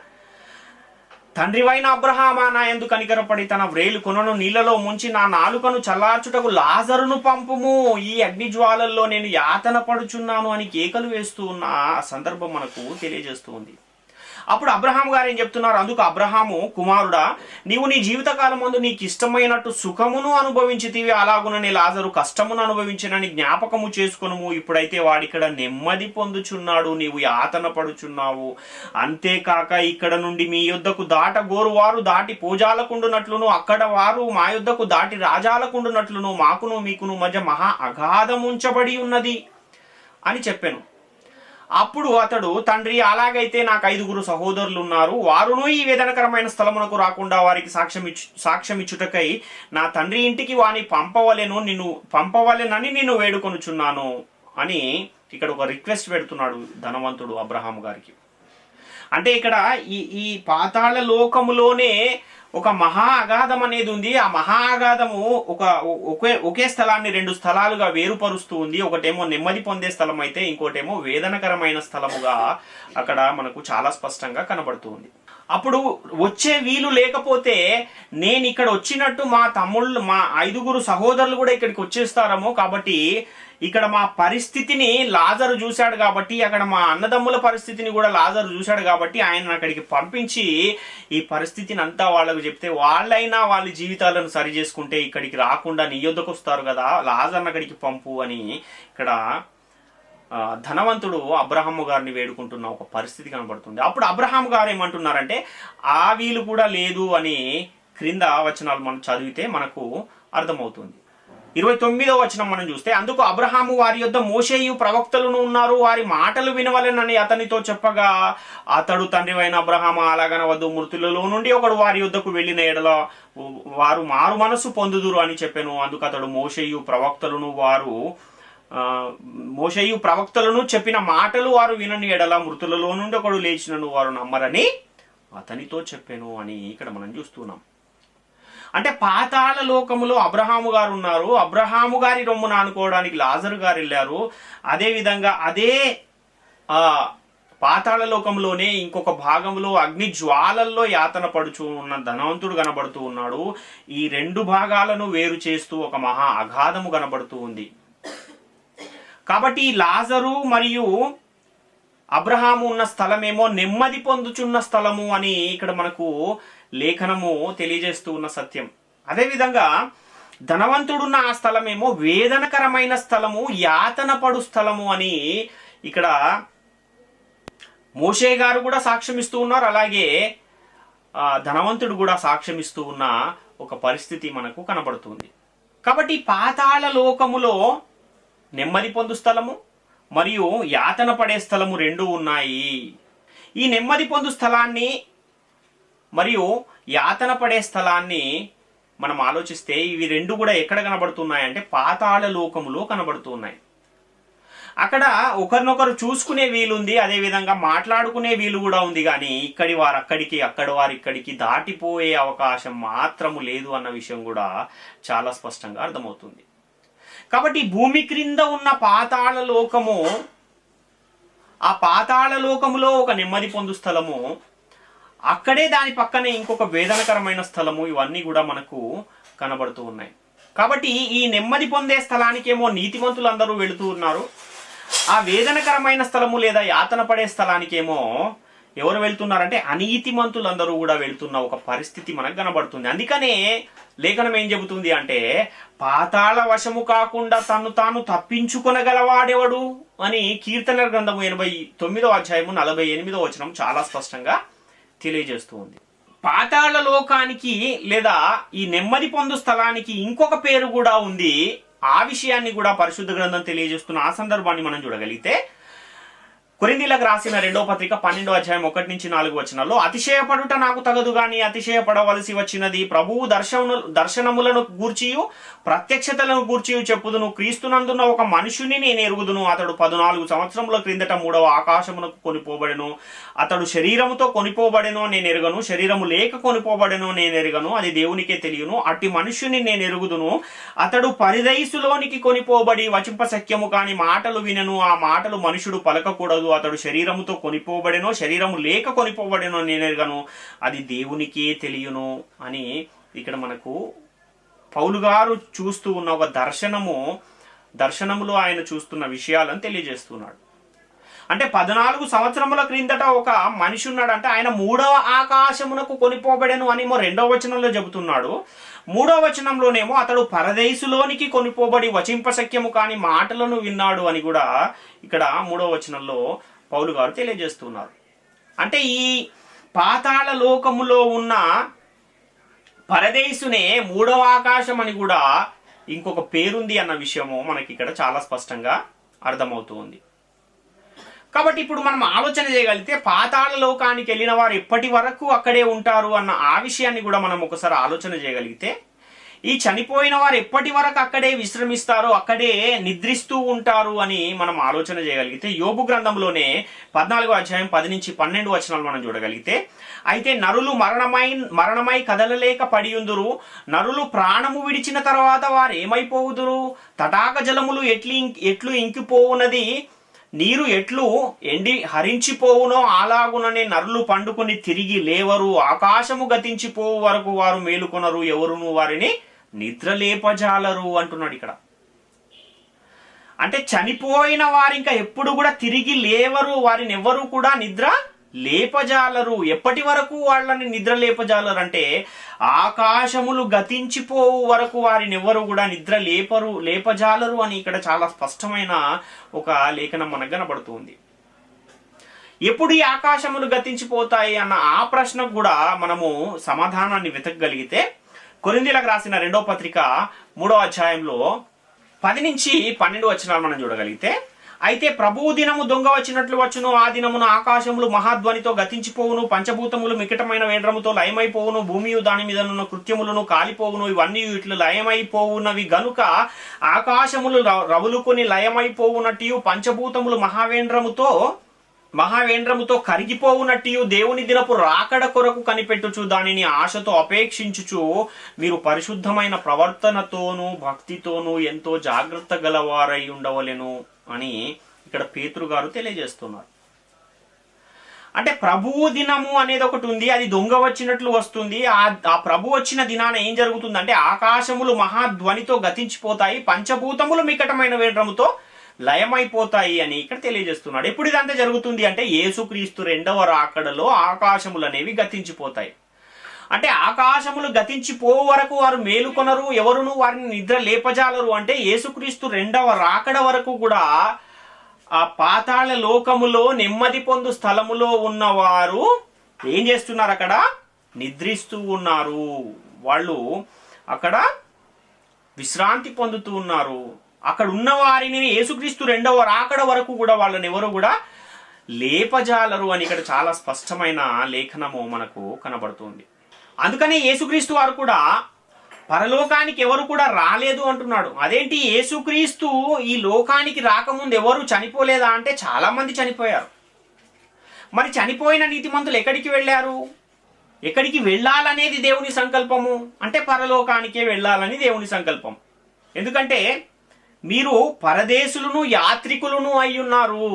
తండ్రివైన అబ్రహామా నాయందు కనికరపడి తన వ్రేలు కొనను నీళ్లలో ముంచి నా నాలుకను చల్లార్చుటకు లాజరును పంపుము, ఈ అగ్ని జ్వాలల్లో నేను యాతన పడుచున్నాను అని కేకలు వేస్తూ ఉన్న ఆ సందర్భం మనకు తెలియజేస్తూ ఉంది. అప్పుడు అబ్రహాం గారు ఏం చెప్తున్నారు, అందుకు అబ్రహాము, కుమారుడా, నీవు నీ జీవితకాలం ముందు నీకు ఇష్టమైనట్టు సుఖమును అనుభవించితివి, అలాగునని లాజరు కష్టమును అనుభవించినని జ్ఞాపకము చేసుకొనుము. ఇప్పుడైతే వాడిక్కడ నెమ్మది పొందుచున్నాడు, నీవు యాతన పడుచున్నావు. అంతేకాక ఇక్కడ నుండి మీ యొద్దకు గోరు వారు దాటి పోజాలకుండునట్లును, అక్కడ వారు మా యొద్దకు దాటి రాజాలకుండునట్లును మాకును మీకును మధ్య మహా అగాధం ఉంచబడి ఉన్నది అని చెప్పాను. అప్పుడు అతడు, తండ్రి, అలాగైతే నాకు 5 సహోదరులు ఉన్నారు, వారును ఈ వేదనకరమైన స్థలమునకు రాకుండా వారికి సాక్ష్యమిచ్చుటకై నా తండ్రి ఇంటికి వాని పంపవలెనని నిన్ను వేడుకొనుచున్నాను అని ఇక్కడ ఒక రిక్వెస్ట్ పెడుతున్నాడు ధనవంతుడు అబ్రహాం గారికి. అంటే ఇక్కడ ఈ పాతాళ లోకములోనే ఒక మహా అగాధం అనేది ఉంది. ఆ మహా అగాధము ఒకే స్థలాన్ని 2 స్థలాలుగా వేరుపరుస్తూ ఉంది. ఒకటేమో నెమ్మది పొందే స్థలం అయితే ఇంకోటేమో వేదనకరమైన స్థలముగా అక్కడ మనకు చాలా స్పష్టంగా కనబడుతూ ఉంది. అప్పుడు వచ్చే వీలు లేకపోతే నేను ఇక్కడ వచ్చినట్టు మా 5 సహోదరులు కూడా ఇక్కడికి వచ్చేస్తారేమో, కాబట్టి ఇక్కడ మా పరిస్థితిని లాజరు చూశాడు కాబట్టి, అక్కడ మా అన్నదమ్ముల పరిస్థితిని కూడా లాజరు చూశాడు కాబట్టి ఆయన అక్కడికి పంపించి ఈ పరిస్థితిని అంతా వాళ్ళకు చెప్తే వాళ్ళైనా వాళ్ళ జీవితాలను సరి చేసుకుంటే ఇక్కడికి రాకుండా నీ యొద్దకు వస్తారు కదా, లాజర్ని అక్కడికి పంపు అని ఇక్కడ ధనవంతుడు అబ్రహాము గారిని వేడుకుంటున్న ఒక పరిస్థితి కనబడుతుంది. అప్పుడు అబ్రహాం గారు ఏమంటున్నారంటే, ఆ వీలు కూడా లేదు అని క్రింద వచనాలు మనం చదివితే మనకు అర్థమవుతుంది. 29వ వచనం మనం చూస్తే, అందుకు అబ్రహాము వారి యొద్ద మోషేయు ప్రవక్తలను ఉన్నారు, వారి మాటలు వినవలెనని అతనితో చెప్పగా, అతడు, తండ్రివైన అబ్రహాము, అలాగనవద్దు, మృతులలో నుండి ఒకడు వారి యొద్దకు వెళ్ళిన ఎడల వారు మారు మనసు పొందుదురు అని చెప్పాను. అందుకు అతడు మోషేయు ప్రవక్తలను చెప్పిన మాటలు వారు వినని ఎడల మృతులలో నుండి ఒకడు లేచినను వారు నమ్మరని అతనితో చెప్పాను అని ఇక్కడ మనం చూస్తున్నాం. అంటే పాతాళ లోకములో అబ్రహాము గారు ఉన్నారు, అబ్రహాము గారి రొమ్మున ఆనుకోవడానికి లాజరు గారు వెళ్ళారు. అదేవిధంగా అదే పాతాళ లోకంలోనే ఇంకొక భాగంలో అగ్ని జ్వాలల్లో యాతన పడుచు ఉన్న ధనవంతుడు కనబడుతూ ఉన్నాడు. ఈ 2 భాగాలను వేరు చేస్తూ ఒక మహా అగాధము కనబడుతూ ఉంది. కాబట్టి లాజరు మరియు అబ్రహాము ఉన్న స్థలమేమో నెమ్మది పొందుచున్న స్థలము అని ఇక్కడ మనకు లేఖనము తెలియజేస్తూ ఉన్న సత్యం. అదేవిధంగా ధనవంతుడున్న ఆ స్థలమేమో వేదనకరమైన స్థలము, యాతన పడు స్థలము అని ఇక్కడ మోషే గారు కూడా సాక్ష్యమిస్తూ ఉన్నారు. అలాగే ధనవంతుడు కూడా సాక్ష్యమిస్తూ ఉన్న ఒక పరిస్థితి మనకు కనబడుతుంది. కాబట్టి పాతాళ లోకములో నెమ్మది పొందు స్థలము మరియు యాతన పడే స్థలము 2 ఉన్నాయి. ఈ నెమ్మది పొందు స్థలాన్ని మరియు యాతన పడే స్థలాన్ని మనం ఆలోచిస్తే ఇవి 2 కూడా ఎక్కడ కనబడుతున్నాయంటే పాతాళ లోకములో కనబడుతున్నాయి. అక్కడ ఒకరినొకరు చూసుకునే వీలుంది, అదేవిధంగా మాట్లాడుకునే వీలు కూడా ఉంది. కానీ ఇక్కడి వారు అక్కడికి, అక్కడి వారు ఇక్కడికి దాటిపోయే అవకాశం మాత్రము లేదు అన్న విషయం కూడా చాలా స్పష్టంగా అర్థమవుతుంది. కాబట్టి భూమి క్రింద ఉన్న పాతాళ లోకము, ఆ పాతాళ లోకములో ఒక నెమ్మది పొందు స్థలము, అక్కడే దాని పక్కనే ఇంకొక వేదనకరమైన స్థలము, ఇవన్నీ కూడా మనకు కనబడుతూ ఉన్నాయి. కాబట్టి ఈ నెమ్మది పొందే స్థలానికేమో నీతిమంతులందరూ వెళుతూ ఉన్నారు, ఆ వేదనకరమైన స్థలము లేదా యాతన పడే స్థలానికేమో ఎవరు వెళ్తున్నారంటే అనీతిమంతులందరూ కూడా వెళ్తున్న ఒక పరిస్థితి మనకు కనబడుతుంది. అందుకనే లేఖనం ఏం చెబుతుంది అంటే, పాతాళ వశము కాకుండా తను తాను తప్పించుకొనగలవాడెవడు అని కీర్తనల గ్రంథము 89వ అధ్యాయము 48వ వచనం చాలా స్పష్టంగా తెలియజేస్తూ ఉంది. పాతాళ లోకానికి లేదా ఈ నెమ్మది పొందు స్థలానికి ఇంకొక పేరు కూడా ఉంది. ఆ విషయాన్ని కూడా పరిశుద్ధ గ్రంథం తెలియజేస్తున్న ఆ సందర్భాన్ని మనం చూడగలిగితే, కొరింథీయులకు రాసిన 2వ పత్రిక 12వ అధ్యాయం 1-4 వచనాల్లో, అతిశయపడుట నాకు తగదు గాని అతిశయపడవలసి వచ్చినది. ప్రభువు దర్శనములను గూర్చియు ప్రత్యక్షతలను గూర్చియు చెప్పుదును. క్రీస్తునందున్న ఒక మనుషుని నేను ఎరుగుదును. అతడు 14 సంవత్సరముల క్రిందట 3వ ఆకాశమునకు కొనిపోబడెను. అతడు శరీరముతో కొనిపోబడెను, నేను ఎరుగను. శరీరము లేక కొనిపోబడెను, నేను ఎరుగను. అది దేవునికే తెలియను. అట్టి మనుష్యుని నేను ఎరుగుదును. అతడు పరదైసులోనికి కొనిపోబడి వచింపశక్యము కాని మాటలు వినెను. ఆ మాటలు మనుషుడు పలకకూడదు. అతడు శరీరముతో కొనిపోబడెనో శరీరము లేక కొనిపోబడెనో నేను ఎరుగను. అది దేవునికే తెలియను అని ఇక్కడ మనకు పౌలు గారు చూస్తూ ఉన్న ఒక దర్శనములో ఆయన చూస్తున్న విషయాలను తెలియజేస్తున్నాడు. అంటే 14 సంవత్సరముల క్రిందట ఒక మనిషి ఉన్నాడంటే ఆయన 3వ ఆకాశమునకు కొనిపోబడెను అని 2వ వచనంలో చెబుతున్నాడు. 3వ వచనంలోనేమో అతడు పరదేశులోనికి కొనిపోబడి వచింపశక్యము కాని మాటలను విన్నాడు అని కూడా ఇక్కడ 3వ వచనంలో పౌలు గారు తెలియజేస్తున్నారు. అంటే ఈ పాతాళ లోకములో ఉన్న పరదేశునే 3వ ఆకాశం అని కూడా ఇంకొక పేరుంది అన్న విషయము మనకి ఇక్కడ చాలా స్పష్టంగా అర్థమవుతుంది. కాబట్టి ఇప్పుడు మనం ఆలోచన చేయగలిగితే పాతాళ లోకానికి వెళ్ళిన వారు ఎప్పటి వరకు అక్కడే ఉంటారు అన్న ఆ విషయాన్ని కూడా మనం ఒకసారి ఆలోచన చేయగలిగితే, ఈ చనిపోయిన వారు ఎప్పటి వరకు అక్కడే విశ్రమిస్తారో, అక్కడే నిద్రిస్తూ ఉంటారు అని మనం ఆలోచన చేయగలిగితే, యోబు గ్రంథంలోనే 14వ అధ్యాయం 10 నుంచి 12 వచనాలు మనం చూడగలిగితే, అయితే నరులు మరణమై కదలలేక పడియుందురు, నరులు ప్రాణము విడిచిన తర్వాత వారు ఏమైపోవుదురు, తటాక జలములు ఎట్లు ఇంకిపోవునది, నీరు ఎట్లు ఎండి హరించిపోవునో అలాగుననే నరులు పండుకొని తిరిగి లేవరు, ఆకాశము గతించిపోవు వరకు వారు మేలుకొనరు, ఎవరును వారిని నిద్ర లేపజాలరు అంటున్నాడు ఇక్కడ. అంటే చనిపోయిన వారు ఇంకా ఎప్పుడు కూడా తిరిగి లేవరు, వారిని ఎవరు కూడా నిద్ర లేపజాలరు. ఎప్పటి వరకు వాళ్ళని నిద్ర లేపజాలరు అంటే ఆకాశములు గతించిపోవు వరకు వారిని ఎవరు కూడా నిద్ర లేపజాలరు అని ఇక్కడ చాలా స్పష్టమైన ఒక లేఖనం మనకు కనబడుతుంది. ఎప్పుడు ఈ ఆకాశములు గతించిపోతాయి అన్న ఆ ప్రశ్నకు కూడా మనము సమాధానాన్ని వెతకగలిగితే, కొరింథీయులకు రాసిన 2వ పత్రిక 3వ అధ్యాయంలో 10 నుంచి 12 వచనాలు మనం చూడగలిగితే, అయితే ప్రభువు దినము దొంగ వచ్చినట్లు వచ్చును, ఆ దినమున ఆకాశములు మహాధ్వనితో గతించిపోవును, పంచభూతములు మికటమైన వేండ్రముతో లయమైపోవును, భూమియు దాని మీదనున్న కృత్యములను కాలిపోవును, ఇవన్నీ ఇట్లు లయమైపోవునవి గనుక ఆకాశములు రవులుకొని లయమైపోవునట్టు పంచభూతములు మహావేంద్రముతో కరిగిపోవునట్టు దేవుని దినపు రాకడ కొరకు కనిపెట్టుచు దానిని ఆశతో అపేక్షించుచు మీరు పరిశుద్ధమైన ప్రవర్తనతోనూ భక్తితోనూ ఎంతో జాగ్రత్త గలవారై ఉండవలెను అని ఇక్కడ పేతురు గారు తెలియజేస్తున్నారు. అంటే ప్రభువు దినము అనేది ఒకటి ఉంది, అది దొంగ వచ్చినట్లు వస్తుంది. ఆ ప్రభు వచ్చిన దినాన ఏం జరుగుతుందంటే ఆకాశములు మహాధ్వనితో గతించిపోతాయి, పంచభూతములు మికటమైన వేంద్రముతో లయమైపోతాయి అని ఇక్కడ తెలియజేస్తున్నాడు. ఎప్పుడు ఇదంతా జరుగుతుంది అంటే యేసుక్రీస్తు 2వ రాకడలో ఆకాశములు అనేవి గతించిపోతాయి. అంటే ఆకాశములు గతించిపోవు వరకు వారు మేలుకొనరు, ఎవరును వారిని నిద్ర లేపజాలరు. అంటే యేసుక్రీస్తు 2వ రాకడ వరకు కూడా ఆ పాతాళ లోకములో నెమ్మది పొందు స్థలములో ఉన్నవారు ఏం చేస్తున్నారు, అక్కడ నిద్రిస్తూ ఉన్నారు. వాళ్ళు అక్కడ విశ్రాంతి పొందుతూ ఉన్నారు. అక్కడ ఉన్న వారిని యేసుక్రీస్తు 2వ రాకడ వరకు కూడా వాళ్ళని ఎవరు కూడా లేపజాలరు అని ఇక్కడ చాలా స్పష్టమైన లేఖనము మనకు కనబడుతుంది. అందుకనే యేసుక్రీస్తు వారు కూడా పరలోకానికి ఎవరు కూడా రాలేదు అంటున్నాడు. అదేంటి, యేసుక్రీస్తు ఈ లోకానికి రాకముందు ఎవరు చనిపోలేదా అంటే చాలా మంది చనిపోయారు. మరి చనిపోయిన నీతిమంతులు ఎక్కడికి వెళ్ళారు? ఎక్కడికి వెళ్ళాలనేది దేవుని సంకల్పము అంటే పరలోకానికే వెళ్ళాలని దేవుని సంకల్పం. ఎందుకంటే మీరు పరదేశులను యాత్రికులను అయ్యున్నారు.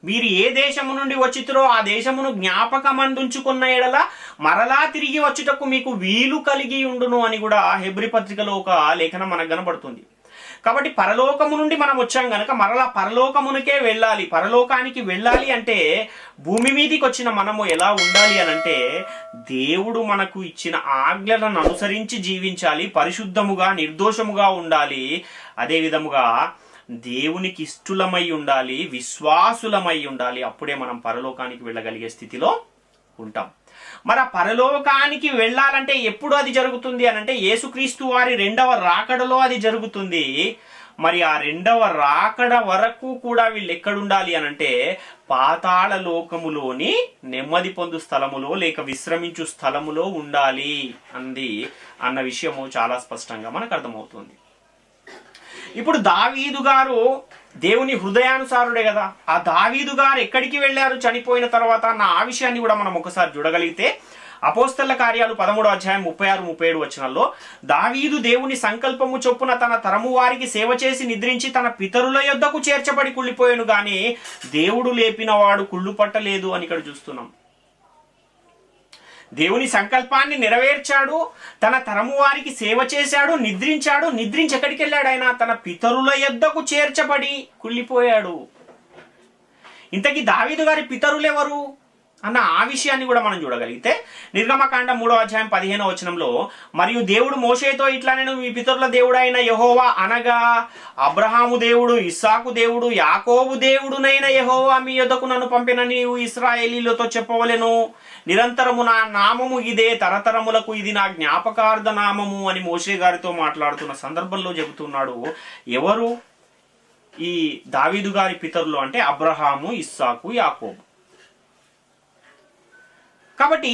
మీరు ఏ దేశము నుండి వచ్చితురో ఆ దేశమును జ్ఞాపకమందుంచుకున్న ఎడల మరలా తిరిగి వచ్చుటకు మీకు వీలు కలిగి ఉండును అని కూడా హెబ్రీ పత్రికలో ఒక లేఖనం మనకు కనబడుతుంది. కాబట్టి పరలోకము నుండి మనం వచ్చాం కనుక మరలా పరలోకమునికే వెళ్ళాలి. పరలోకానికి వెళ్ళాలి అంటే భూమి మీదకి వచ్చిన మనము ఎలా ఉండాలి అని అంటే దేవుడు మనకు ఇచ్చిన ఆజ్ఞలను అనుసరించి జీవించాలి, పరిశుద్ధముగా నిర్దోషముగా ఉండాలి. అదే విధముగా దేవునికి ఇష్టలమై ఉండాలి, విశ్వాసులమై ఉండాలి. అప్పుడే మనం పరలోకానికి వెళ్ళగలిగే స్థితిలో ఉంటాం. మరి ఆ పరలోకానికి వెళ్ళాలంటే ఎప్పుడు అది జరుగుతుంది అని అంటే యేసుక్రీస్తు వారి 2వ రాకడలో అది జరుగుతుంది. మరి ఆ 2వ రాకడ వరకు కూడా వీళ్ళు ఎక్కడుండాలి అని అంటే పాతాళ లోకములోని నెమ్మది పొందు స్థలములో లేక విశ్రమించు స్థలములో ఉండాలి అన్న విషయము చాలా స్పష్టంగా మనకు అర్థమవుతుంది. ఇప్పుడు దావీదు గారు దేవుని హృదయానుసారుడే కదా. ఆ దావీదు గారు ఎక్కడికి వెళ్ళారు చనిపోయిన తర్వాత అన్న ఆ విషయాన్ని కూడా మనం ఒకసారి చూడగలిగితే అపోస్తల కార్యాలు 13వ అధ్యాయం 36-37 వచనాల్లో దావీదు దేవుని సంకల్పము చొప్పున తన తరము వారికి సేవ చేసి నిద్రించి తన పితరుల యొద్దకు చేర్చబడి కుళ్ళిపోయాను గాని దేవుడు లేపిన వాడు కుళ్ళు పట్టలేదు అని ఇక్కడ చూస్తున్నాం. దేవుని సంకల్పాన్ని నెరవేర్చాడు, తన తరము వారికి సేవ చేశాడు, నిద్రించి ఎక్కడికి వెళ్ళాడు? ఆయన తన పితరుల యొద్దకు చేర్చబడి కుళ్ళిపోయాడు. ఇంతకీ దావీదు గారి పితరులు ఎవరు అన్న ఆ విషయాన్ని కూడా మనం చూడగలిగితే నిర్గమకాండ 3వ అధ్యాయం 15వ వచనంలో, మరియు దేవుడు మోషేతో ఇట్లా, నేను మీ పితరుల దేవుడైన యెహోవా అనగా అబ్రహాము దేవుడు, ఇస్సాకు దేవుడు, యాకోబు దేవుడునైన యెహోవా మీ యొద్దకు నన్ను పంపిన నీవు ఇశ్రాయేలీలతో చెప్పవలెను, నిరంతరము నా నామము ఇదే, తరతరములకు ఇది నా జ్ఞాపకార్థ నామము అని మోషే గారితో మాట్లాడుతున్న సందర్భంలో చెబుతున్నాడు. ఎవరు ఈ దావీదు గారి పితరులు అంటే అబ్రహాము, ఇస్సాకు, యాకోబు. కాబట్టి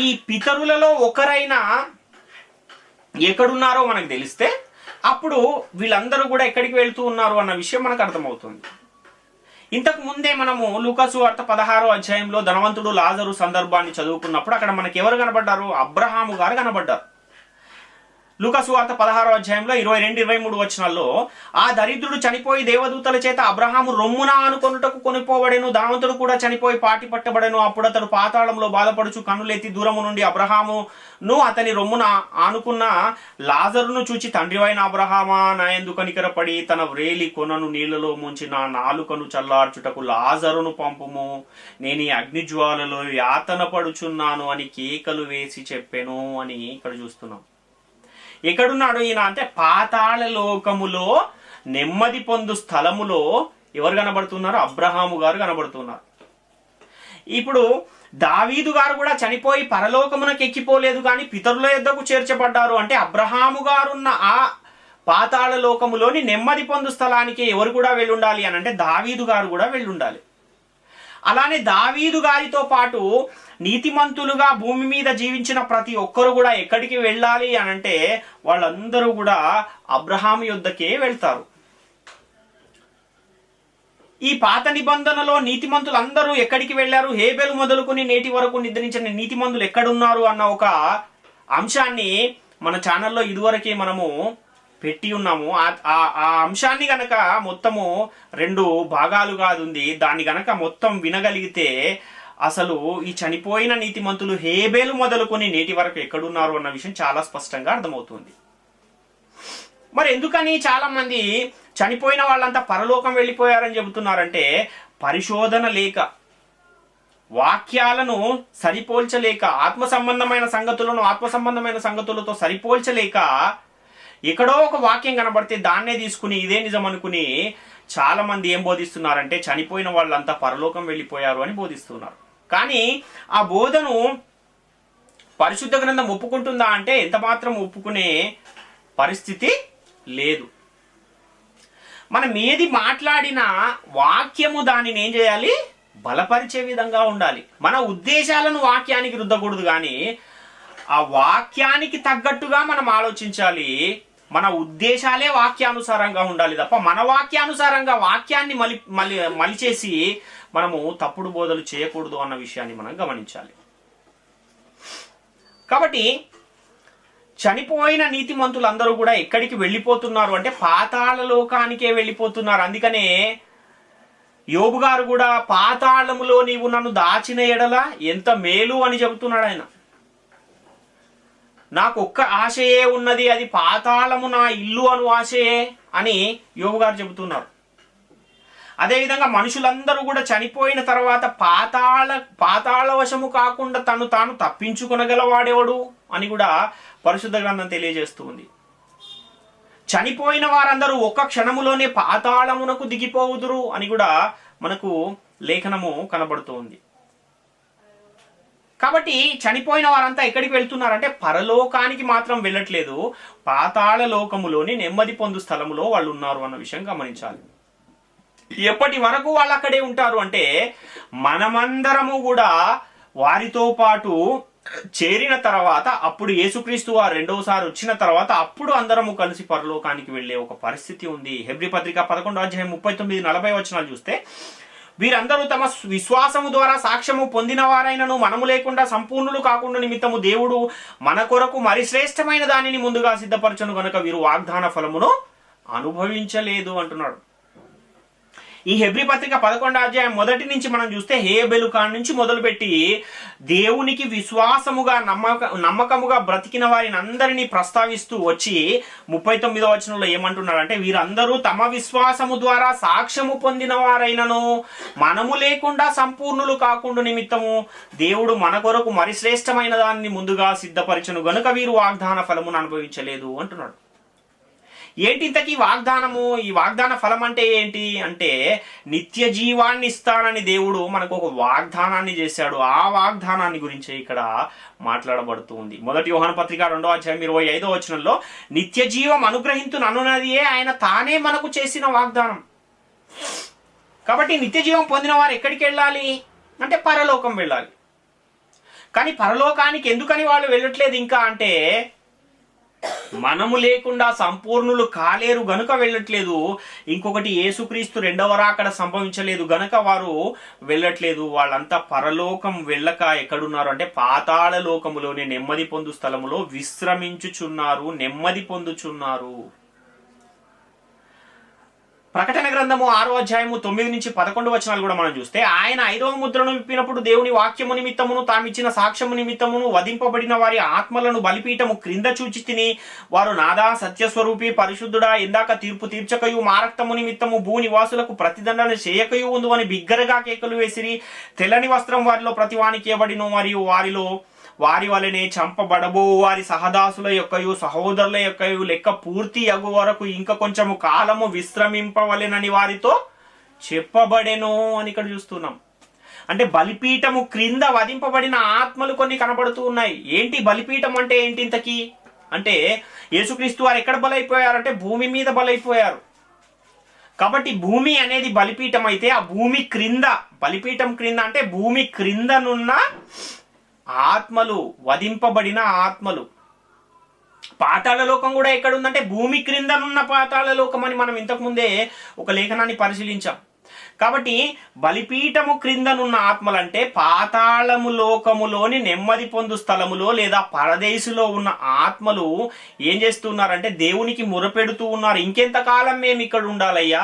ఈ పితరులలో ఒకరైనా ఎక్కడున్నారో మనకు తెలిస్తే అప్పుడు వీళ్ళందరూ కూడా ఎక్కడికి వెళ్తూ ఉన్నారు అన్న విషయం మనకు అర్థమవుతుంది. ఇంతకు ముందే మనము లూకా సువార్త 16వ అధ్యాయంలో ధనవంతుడు లాజరు సందర్భాన్ని చదువుకున్నప్పుడు అక్కడ మనకి ఎవరు కనబడ్డారు? అబ్రహాము గారు కనబడ్డారు. లూకా సువార్త 16వ అధ్యాయంలో 22-23 వచనాల్లో, ఆ దరిద్రుడు చనిపోయి దేవదూతల చేత అబ్రహాము రొమ్మున ఆనుకొనుటకు కొనిపోబడెను, ధనవంతుడు కూడా చనిపోయి పాటి పట్టబడెను. అప్పుడు అతడు పాతాళంలో బాధపడుచు కన్నులెత్తి దూరము నుండి అబ్రహామును అతని రొమ్మున ఆనుకున్న లాజరును చూచి, తండ్రివైన అబ్రహామా, నా యందు కనికరపడి తన వ్రేలి కొనను నీళ్లలో ముంచి నా నాలుకను చల్లార్చుటకు లాజరును పంపుము, నేను ఈ అగ్నిజ్వాలలో యాతన పడుచున్నాను అని కేకలు వేసి చెప్పెను అని ఇక్కడ చూస్తున్నాం. ఎక్కడున్నాడు ఈయన అంటే పాతాళ లోకములో నెమ్మది పొందు స్థలములో ఎవరు కనబడుతున్నారు? అబ్రహాము గారు కనబడుతున్నారు. ఇప్పుడు దావీదు గారు కూడా చనిపోయి పరలోకమునకు ఎక్కిపోలేదు, కానీ పితరుల యొద్దకు చేర్చబడ్డారు. అంటే అబ్రహాము గారున్న ఆ పాతాళ లోకములోని నెమ్మది పొందు స్థలానికి ఎవరు కూడా వెళ్ళుండాలి అని అంటే దావీదు గారు కూడా వెళ్ళుండాలి. అలానే దావీదు గారితో పాటు నీతిమంతులుగా భూమి మీద జీవించిన ప్రతి ఒక్కరు కూడా ఎక్కడికి వెళ్ళాలి అని అంటే వాళ్ళందరూ కూడా అబ్రహాము యొద్దకే వెళ్తారు. ఈ పాత నిబంధనలో నీతిమంతులందరూ ఎక్కడికి వెళ్ళారు? హేబెలు మొదలుకొని నేటి వరకు నిద్రించిన నీతిమంతులు ఎక్కడున్నారు అన్న ఒక అంశాన్ని మన ఛానల్లో ఇదివరకే మనము పెట్టి ఉన్నాము. ఆ అంశాన్ని గనక మొత్తము 2 భాగాలుగా ఉంది. దాన్ని గనక మొత్తం వినగలిగితే అసలు ఈ చనిపోయిన నీతిమంతులు హేబేలు మొదలుకొని నేటి వరకు ఎక్కడున్నారు అన్న విషయం చాలా స్పష్టంగా అర్థమవుతుంది. మరి ఎందుకని చాలా మంది చనిపోయిన వాళ్ళంతా పరలోకం వెళ్ళిపోయారని చెబుతున్నారంటే, పరిశోధన లేక, వాక్యాలను సరిపోల్చలేక, ఆత్మ సంబంధమైన సంగతులతో సరిపోల్చలేక, ఎక్కడో ఒక వాక్యం కనబడితే దాన్నే తీసుకుని ఇదే నిజం అనుకుని చాలా మంది ఏం బోధిస్తున్నారంటే చనిపోయిన వాళ్ళంతా పరలోకం వెళ్ళిపోయారు అని బోధిస్తున్నారు. కానీ ఆ బోధను పరిశుద్ధ గ్రంథం ఒప్పుకుంటుందా అంటే ఎంత మాత్రం ఒప్పుకునే పరిస్థితి లేదు. మనం ఏది మాట్లాడినా వాక్యము దానిని ఏం చేయాలి? బలపరిచే విధంగా ఉండాలి. మన ఉద్దేశాలను వాక్యానికి రుద్దకూడదు, కానీ ఆ వాక్యానికి తగ్గట్టుగా మనం ఆలోచించాలి. మన ఉద్దేశాలే వాక్యానుసారంగా ఉండాలి తప్ప మన వాక్యానుసారంగా వాక్యాన్ని మలిచేసి మనము తప్పుడు బోధలు చేయకూడదు అన్న విషయాన్ని మనం గమనించాలి. కాబట్టి చనిపోయిన నీతిమంతులందరూ కూడా ఎక్కడికి వెళ్ళిపోతున్నారు అంటే పాతాళ లోకానికే వెళ్ళిపోతున్నారు. అందుకనే యోబు గారు కూడా పాతాళములో నీవు నన్ను దాచిన ఎడల ఎంత మేలు అని చెబుతున్నాడు ఆయన. నాకు ఒక్క ఆశయే ఉన్నది, అది పాతాళము నా ఇల్లు అను ఆశయే అని యోబు గారు చెబుతున్నారు. అదేవిధంగా మనుషులందరూ కూడా చనిపోయిన తర్వాత పాతాళ వశము కాకుండా తాను తప్పించుకొనగలవాడేవాడు అని కూడా పరిశుద్ధ గ్రంథం తెలియజేస్తూ ఉంది. చనిపోయిన వారందరూ ఒక్క క్షణములోనే పాతాళమునకు దిగిపోవుదురు అని కూడా మనకు లేఖనము కనబడుతూ ఉంది. కాబట్టి చనిపోయిన వారంతా ఎక్కడికి వెళ్తున్నారంటే పరలోకానికి మాత్రం వెళ్ళట్లేదు, పాతాళ లోకములోని నెమ్మది పొందు స్థలములో వాళ్ళు ఉన్నారు అన్న విషయం గమనించాలి. ఎప్పటి వరకు వాళ్ళు అక్కడే ఉంటారు అంటే మనమందరము కూడా వారితో పాటు చేరిన తర్వాత, అప్పుడు యేసుక్రీస్తు వారు రెండవసారి వచ్చిన తర్వాత అప్పుడు అందరము కలిసి పరలోకానికి వెళ్ళే ఒక పరిస్థితి ఉంది. హెబ్రీ పత్రిక 11వ అధ్యాయం 39-40 వచనాలు చూస్తే, వీరందరూ తమ విశ్వాసము ద్వారా సాక్ష్యము పొందిన వారైనను మనము లేకుండా సంపూర్ణులు కాకుండా నిమిత్తము దేవుడు మన కొరకు మరి శ్రేష్టమైన దానిని ముందుగా సిద్ధపరచను గనుక వీరు వాగ్దాన ఫలమును అనుభవించలేదు అంటున్నాడు. ఈ హెబ్రీ పత్రిక 11వ అధ్యాయం మొదటి నుంచి మనం చూస్తే హేబెలు కాడి నుంచి మొదలుపెట్టి దేవునికి విశ్వాసముగా నమ్మకముగా బ్రతికిన వారిని అందరినీ ప్రస్తావిస్తూ వచ్చి 39వ వచనంలో ఏమంటున్నాడంటే, వీరందరూ తమ విశ్వాసము ద్వారా సాక్ష్యము పొందిన వారైనను మనము లేకుండా సంపూర్ణులు కాకుండా నిమిత్తము దేవుడు మన కొరకు మరి శ్రేష్టమైన దాన్ని ముందుగా సిద్ధపరచును గనుక వీరు వాగ్దాన ఫలమును అనుభవించలేదు అంటున్నాడు. ఏంటి ఇంతకీ వాగ్దానము? ఈ వాగ్దాన ఫలం అంటే ఏంటి అంటే, నిత్య జీవాన్ని ఇస్తానని దేవుడు మనకు ఒక వాగ్దానాన్ని చేశాడు. ఆ వాగ్దానాన్ని గురించి ఇక్కడ మాట్లాడబడుతూ ఉంది. 1 యోహాను పత్రిక 2వ అధ్యాయం 25వ వచనంలో నిత్య జీవం అనుగ్రహించును అనున్నదియే ఆయన తానే మనకు చేసిన వాగ్దానం. కాబట్టి నిత్య జీవం పొందిన వారు ఎక్కడికి వెళ్ళాలి అంటే పరలోకం వెళ్ళాలి. కానీ పరలోకానికి ఎందుకని వాళ్ళు వెళ్ళట్లేదు ఇంకా అంటే, మనము లేకుండా సంపూర్ణులు కాలేరు గనుక వెళ్ళట్లేదు. ఇంకొకటి, యేసుక్రీస్తు రెండవ రాకడ సంభవించలేదు గనుక వారు వెళ్ళట్లేదు. వాళ్ళంతా పరలోకం వెళ్ళక ఎక్కడున్నారు అంటే పాతాళ లోకములోని నెమ్మది పొందు స్థలములో విశ్రమించుచున్నారు, నెమ్మది పొందుచున్నారు. ప్రకటన గ్రంథము 6వ అధ్యాయము 9 నుంచి 11 వచనాలు కూడా మనం చూస్తే, ఆయన 5వ ముద్రను విప్పినప్పుడు దేవుని వాక్యము నిమిత్తమును తామిచ్చిన సాక్ష్యము నిమిత్తమును వధింపబడిన వారి ఆత్మలను బలిపీఠము క్రింద చూచి తిని, వారు నాదా సత్యస్వరూపి పరిశుద్ధుడా ఇందాక తీర్పు తీర్చకయు మా రక్తము నిమిత్తము భూనివాసులకు ప్రతిదండన చేయకయు ఉందు అని బిగ్గరగా కేకలు వేసిరి. తెల్లని వస్త్రం వారిలో ప్రతివానికి ఇవ్వబడిను, మరియు వారి వలనే చంపబడబో వారి సహదాసుల యొక్కయు సహోదరుల యొక్కయు లెక్క పూర్తి అగు వరకు ఇంకా కొంచెము కాలము విశ్రమింపవలెనని వారితో చెప్పబడెను అని ఇక్కడ చూస్తున్నాం. అంటే బలిపీఠము క్రింద వధింపబడిన ఆత్మలు కొన్ని కనబడుతూ ఉన్నాయి. ఏంటి బలిపీఠం అంటే ఏంటి ఇంతకీ అంటే, యేసుక్రీస్తు వారు ఎక్కడ బలైపోయారంటే భూమి మీద బలైపోయారు. కాబట్టి భూమి అనేది బలిపీఠం అయితే, ఆ భూమి క్రింద, బలిపీఠం క్రింద అంటే భూమి క్రిందనున్న ఆత్మలు, వధింపబడిన ఆత్మలు. పాతాళ లోకం కూడా ఎక్కడుందంటే భూమి క్రిందనున్న పాతాళ లోకం అని మనం ఇంతకుముందే ఒక లేఖనాన్ని పరిశీలించాం. కాబట్టి బలిపీఠము క్రిందనున్న ఆత్మలంటే పాతాళము లోకములోని నెమ్మది పొందు స్థలములో లేదా పరదేశులో ఉన్న ఆత్మలు ఏం చేస్తున్నారంటే దేవునికి మొరపెడుతూ ఉన్నారు, ఇంకెంతకాలం మేము ఇక్కడ ఉండాలయ్యా,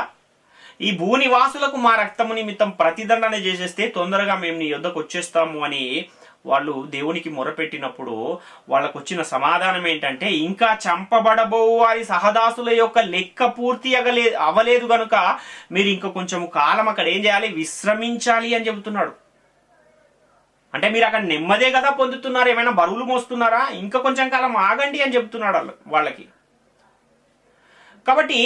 ఈ భూనివాసులకు మా రక్తము నిమిత్తం ప్రతిదండన చేసేస్తే తొందరగా మేము నీ యొద్దకు వచ్చేస్తాము అని వాళ్ళు దేవునికి మొరపెట్టినప్పుడు వాళ్ళకు వచ్చిన సమాధానం ఏంటంటే, ఇంకా చంపబడబో వారి సహదాసుల యొక్క లెక్క పూర్తి అవ్వలేదు కనుక మీరు ఇంకా కొంచెం కాలం అక్కడ ఏం చేయాలి, విశ్రమించాలి అని చెబుతున్నాడు. అంటే మీరు అక్కడ నెమ్మదే కదా పొందుతున్నారు, ఏమైనా బరువులు మోస్తున్నారా, ఇంకా కొంచెం కాలం ఆగండి అని చెబుతున్నాడు వాళ్ళకి. కాబట్టి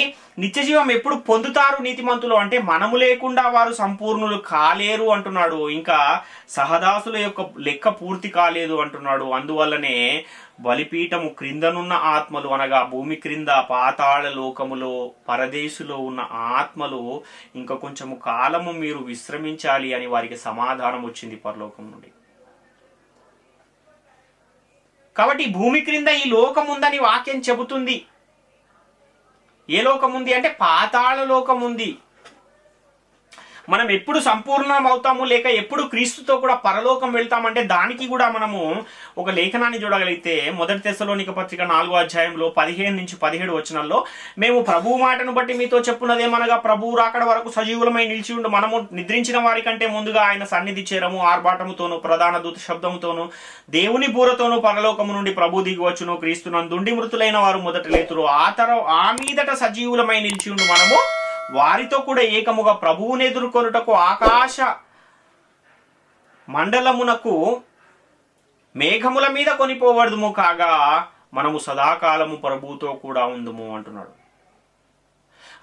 నిత్యజీవం ఎప్పుడు పొందుతారు నీతిమంతులు అంటే, మనము లేకుండా వారు సంపూర్ణులు కాలేరు అంటున్నాడు. ఇంకా సహదాసుల యొక్క లెక్క పూర్తి కాలేదు అంటున్నాడు. అందువల్లనే బలిపీఠము క్రిందనున్న ఆత్మలు అనగా భూమి క్రింద పాతాళ లోకములో పరదేశులో ఉన్న ఆత్మలు ఇంకా కొంచెము కాలము మీరు విశ్రమించాలి అని వారికి సమాధానం వచ్చింది పరలోకం నుండి. కాబట్టి భూమి క్రింద ఈ లోకం ఉందని వాక్యం చెబుతుంది. ఏ లోకం ఉంది అంటే పాతాళ లోకం ఉంది. మనం ఎప్పుడు సంపూర్ణం అవుతాము లేక ఎప్పుడు క్రీస్తుతో కూడా పరలోకం వెళ్తామంటే దానికి కూడా మనము ఒక లేఖనాన్ని చూడగలిగితే 1 తెస్సలోనిక పత్రిక 4వ అధ్యాయంలో 15 నుంచి 17 వచనాల్లో, మేము ప్రభువు మాటను బట్టి మీతో చెప్పున్నదేమనగా ప్రభువు రాకడ వరకు సజీవులమై నిలిచి ఉండు మనము నిద్రించిన వారి కంటే ముందుగా ఆయన సన్నిధి చేరము, ఆర్భాటముతోను ప్రధాన దూత శబ్దముతోను దేవుని బూరతోను పరలోకము నుండి ప్రభు దిగివచ్చును, క్రీస్తునందుండి మృతులైన వారు మొదట లేతురు, ఆ మీదట సజీవులమై నిలిచి ఉండు మనము వారితో కూడా ఏకముగా ప్రభువుని ఎదుర్కొనుటకు ఆకాశ మండలమునకు మేఘముల మీద కొనిపోవడము కాగా మనము సదాకాలము ప్రభువుతో కూడా ఉందుము అంటున్నాడు.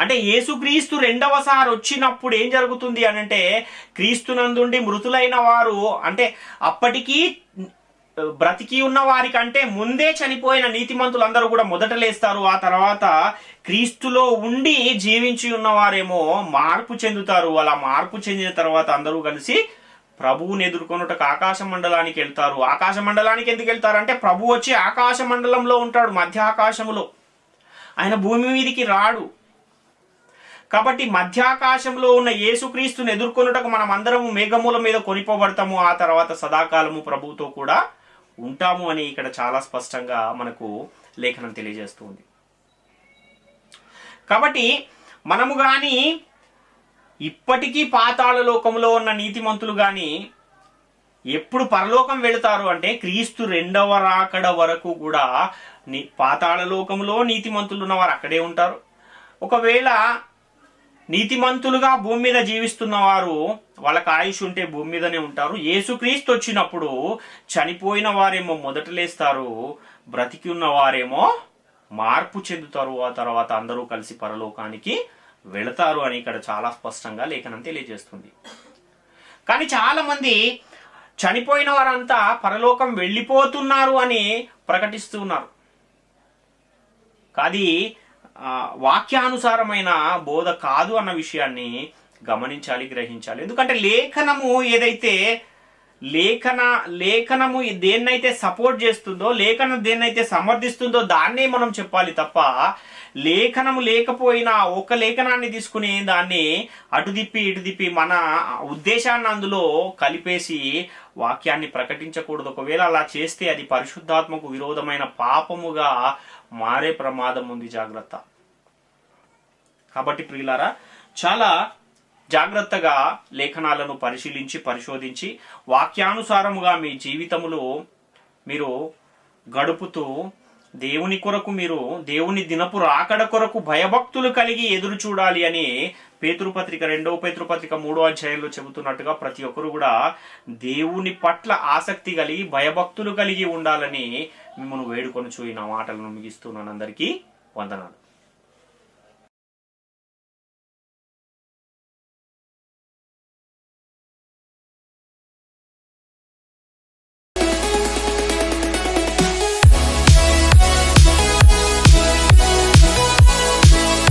అంటే యేసుక్రీస్తు రెండవసారి వచ్చినప్పుడు ఏం జరుగుతుంది అనంటే, క్రీస్తునందుండి మృతులైన వారు అంటే అప్పటికీ బ్రతికి ఉన్న వారికంటే ముందే చనిపోయిన నీతిమంతులందరూ కూడా మొదట లేస్తారు. ఆ తర్వాత క్రీస్తులో ఉండి జీవించి ఉన్నవారేమో మార్పు చెందుతారు. అలా మార్పు చెందిన తర్వాత అందరూ కలిసి ప్రభువుని ఎదుర్కొనుటకు ఆకాశ మండలానికి వెళ్తారు. ఆకాశ మండలానికి ఎందుకు వెళ్తారంటే, ప్రభు వచ్చి ఆకాశ మండలంలో ఉంటాడు, మధ్య ఆకాశంలో. ఆయన భూమి మీదికి రాడు. కాబట్టి మధ్యాకాశంలో ఉన్న యేసుక్రీస్తుని ఎదుర్కొనుటకు మనం అందరము మేఘముల మీద కొనిపోబడతాము. ఆ తర్వాత సదాకాలము ప్రభువుతో కూడా ఉంటాము అని ఇక్కడ చాలా స్పష్టంగా మనకు లేఖనం తెలియజేస్తుంది. కాబట్టి మనము కానీ ఇప్పటికీ పాతాళ లోకంలో ఉన్న నీతిమంతులు గాని ఎప్పుడు పరలోకం వెళతారు అంటే క్రీస్తు రెండవ రాకడ వరకు కూడా పాతాళ లోకంలో నీతిమంతులు ఉన్నవారు అక్కడే ఉంటారు. ఒకవేళ నీతిమంతులుగా భూమి మీద జీవిస్తున్న వారు వాళ్ళకి ఆయుష్ ఉంటే భూమి మీదనే ఉంటారు. యేసుక్రీస్తు వచ్చినప్పుడు చనిపోయిన వారేమో మొదట లేస్తారు, బ్రతికి ఉన్న వారేమో మార్పు చెందుతారు, ఆ తర్వాత అందరూ కలిసి పరలోకానికి వెళతారు అని ఇక్కడ చాలా స్పష్టంగా లేఖనం తెలియజేస్తుంది. కానీ చాలా మంది చనిపోయిన వారంతా పరలోకం వెళ్ళిపోతున్నారు అని ప్రకటిస్తూ ఉన్నారు. అది వాక్యానుసారమైన బోధ కాదు అన్న విషయాన్ని గమనించాలి, గ్రహించాలి. ఎందుకంటే లేఖనము ఏదైతే లేఖనము దేన్నైతే సపోర్ట్ చేస్తుందో, లేఖనం దేన్నైతే సమర్థిస్తుందో దాన్నే మనం చెప్పాలి తప్ప, లేఖనము లేకపోయినా ఒక లేఖనాన్ని తీసుకుని దాన్ని అటు తిప్పి మన ఉద్దేశాన్ని అందులో కలిపేసి వాక్యాన్ని ప్రకటించకూడదు. ఒకవేళ అలా చేస్తే అది పరిశుద్ధాత్మకు విరోధమైన పాపముగా మారే ప్రమాదం ఉంది. జాగ్రత్త. కాబట్టి ప్రియులారా, చాలా జాగ్రత్తగా లేఖనాలను పరిశోధించి వాక్యానుసారముగా మీ జీవితములో మీరు గడుపుతూ దేవుని కొరకు, మీరు దేవుని దినపు రాకడ కొరకు భయభక్తులు కలిగి ఎదురు చూడాలి అని పేతురుపత్రిక 2వ పేతురుపత్రిక 3వ అధ్యాయంలో చెబుతున్నట్టుగా ప్రతి ఒక్కరు కూడా దేవుని పట్ల ఆసక్తి కలిగి భయభక్తులు కలిగి ఉండాలని మిమ్మల్ని వేడుకొనుచు ఈ నా మాటలను ముగిస్తున్నాను. అందరికీ వందనాలు.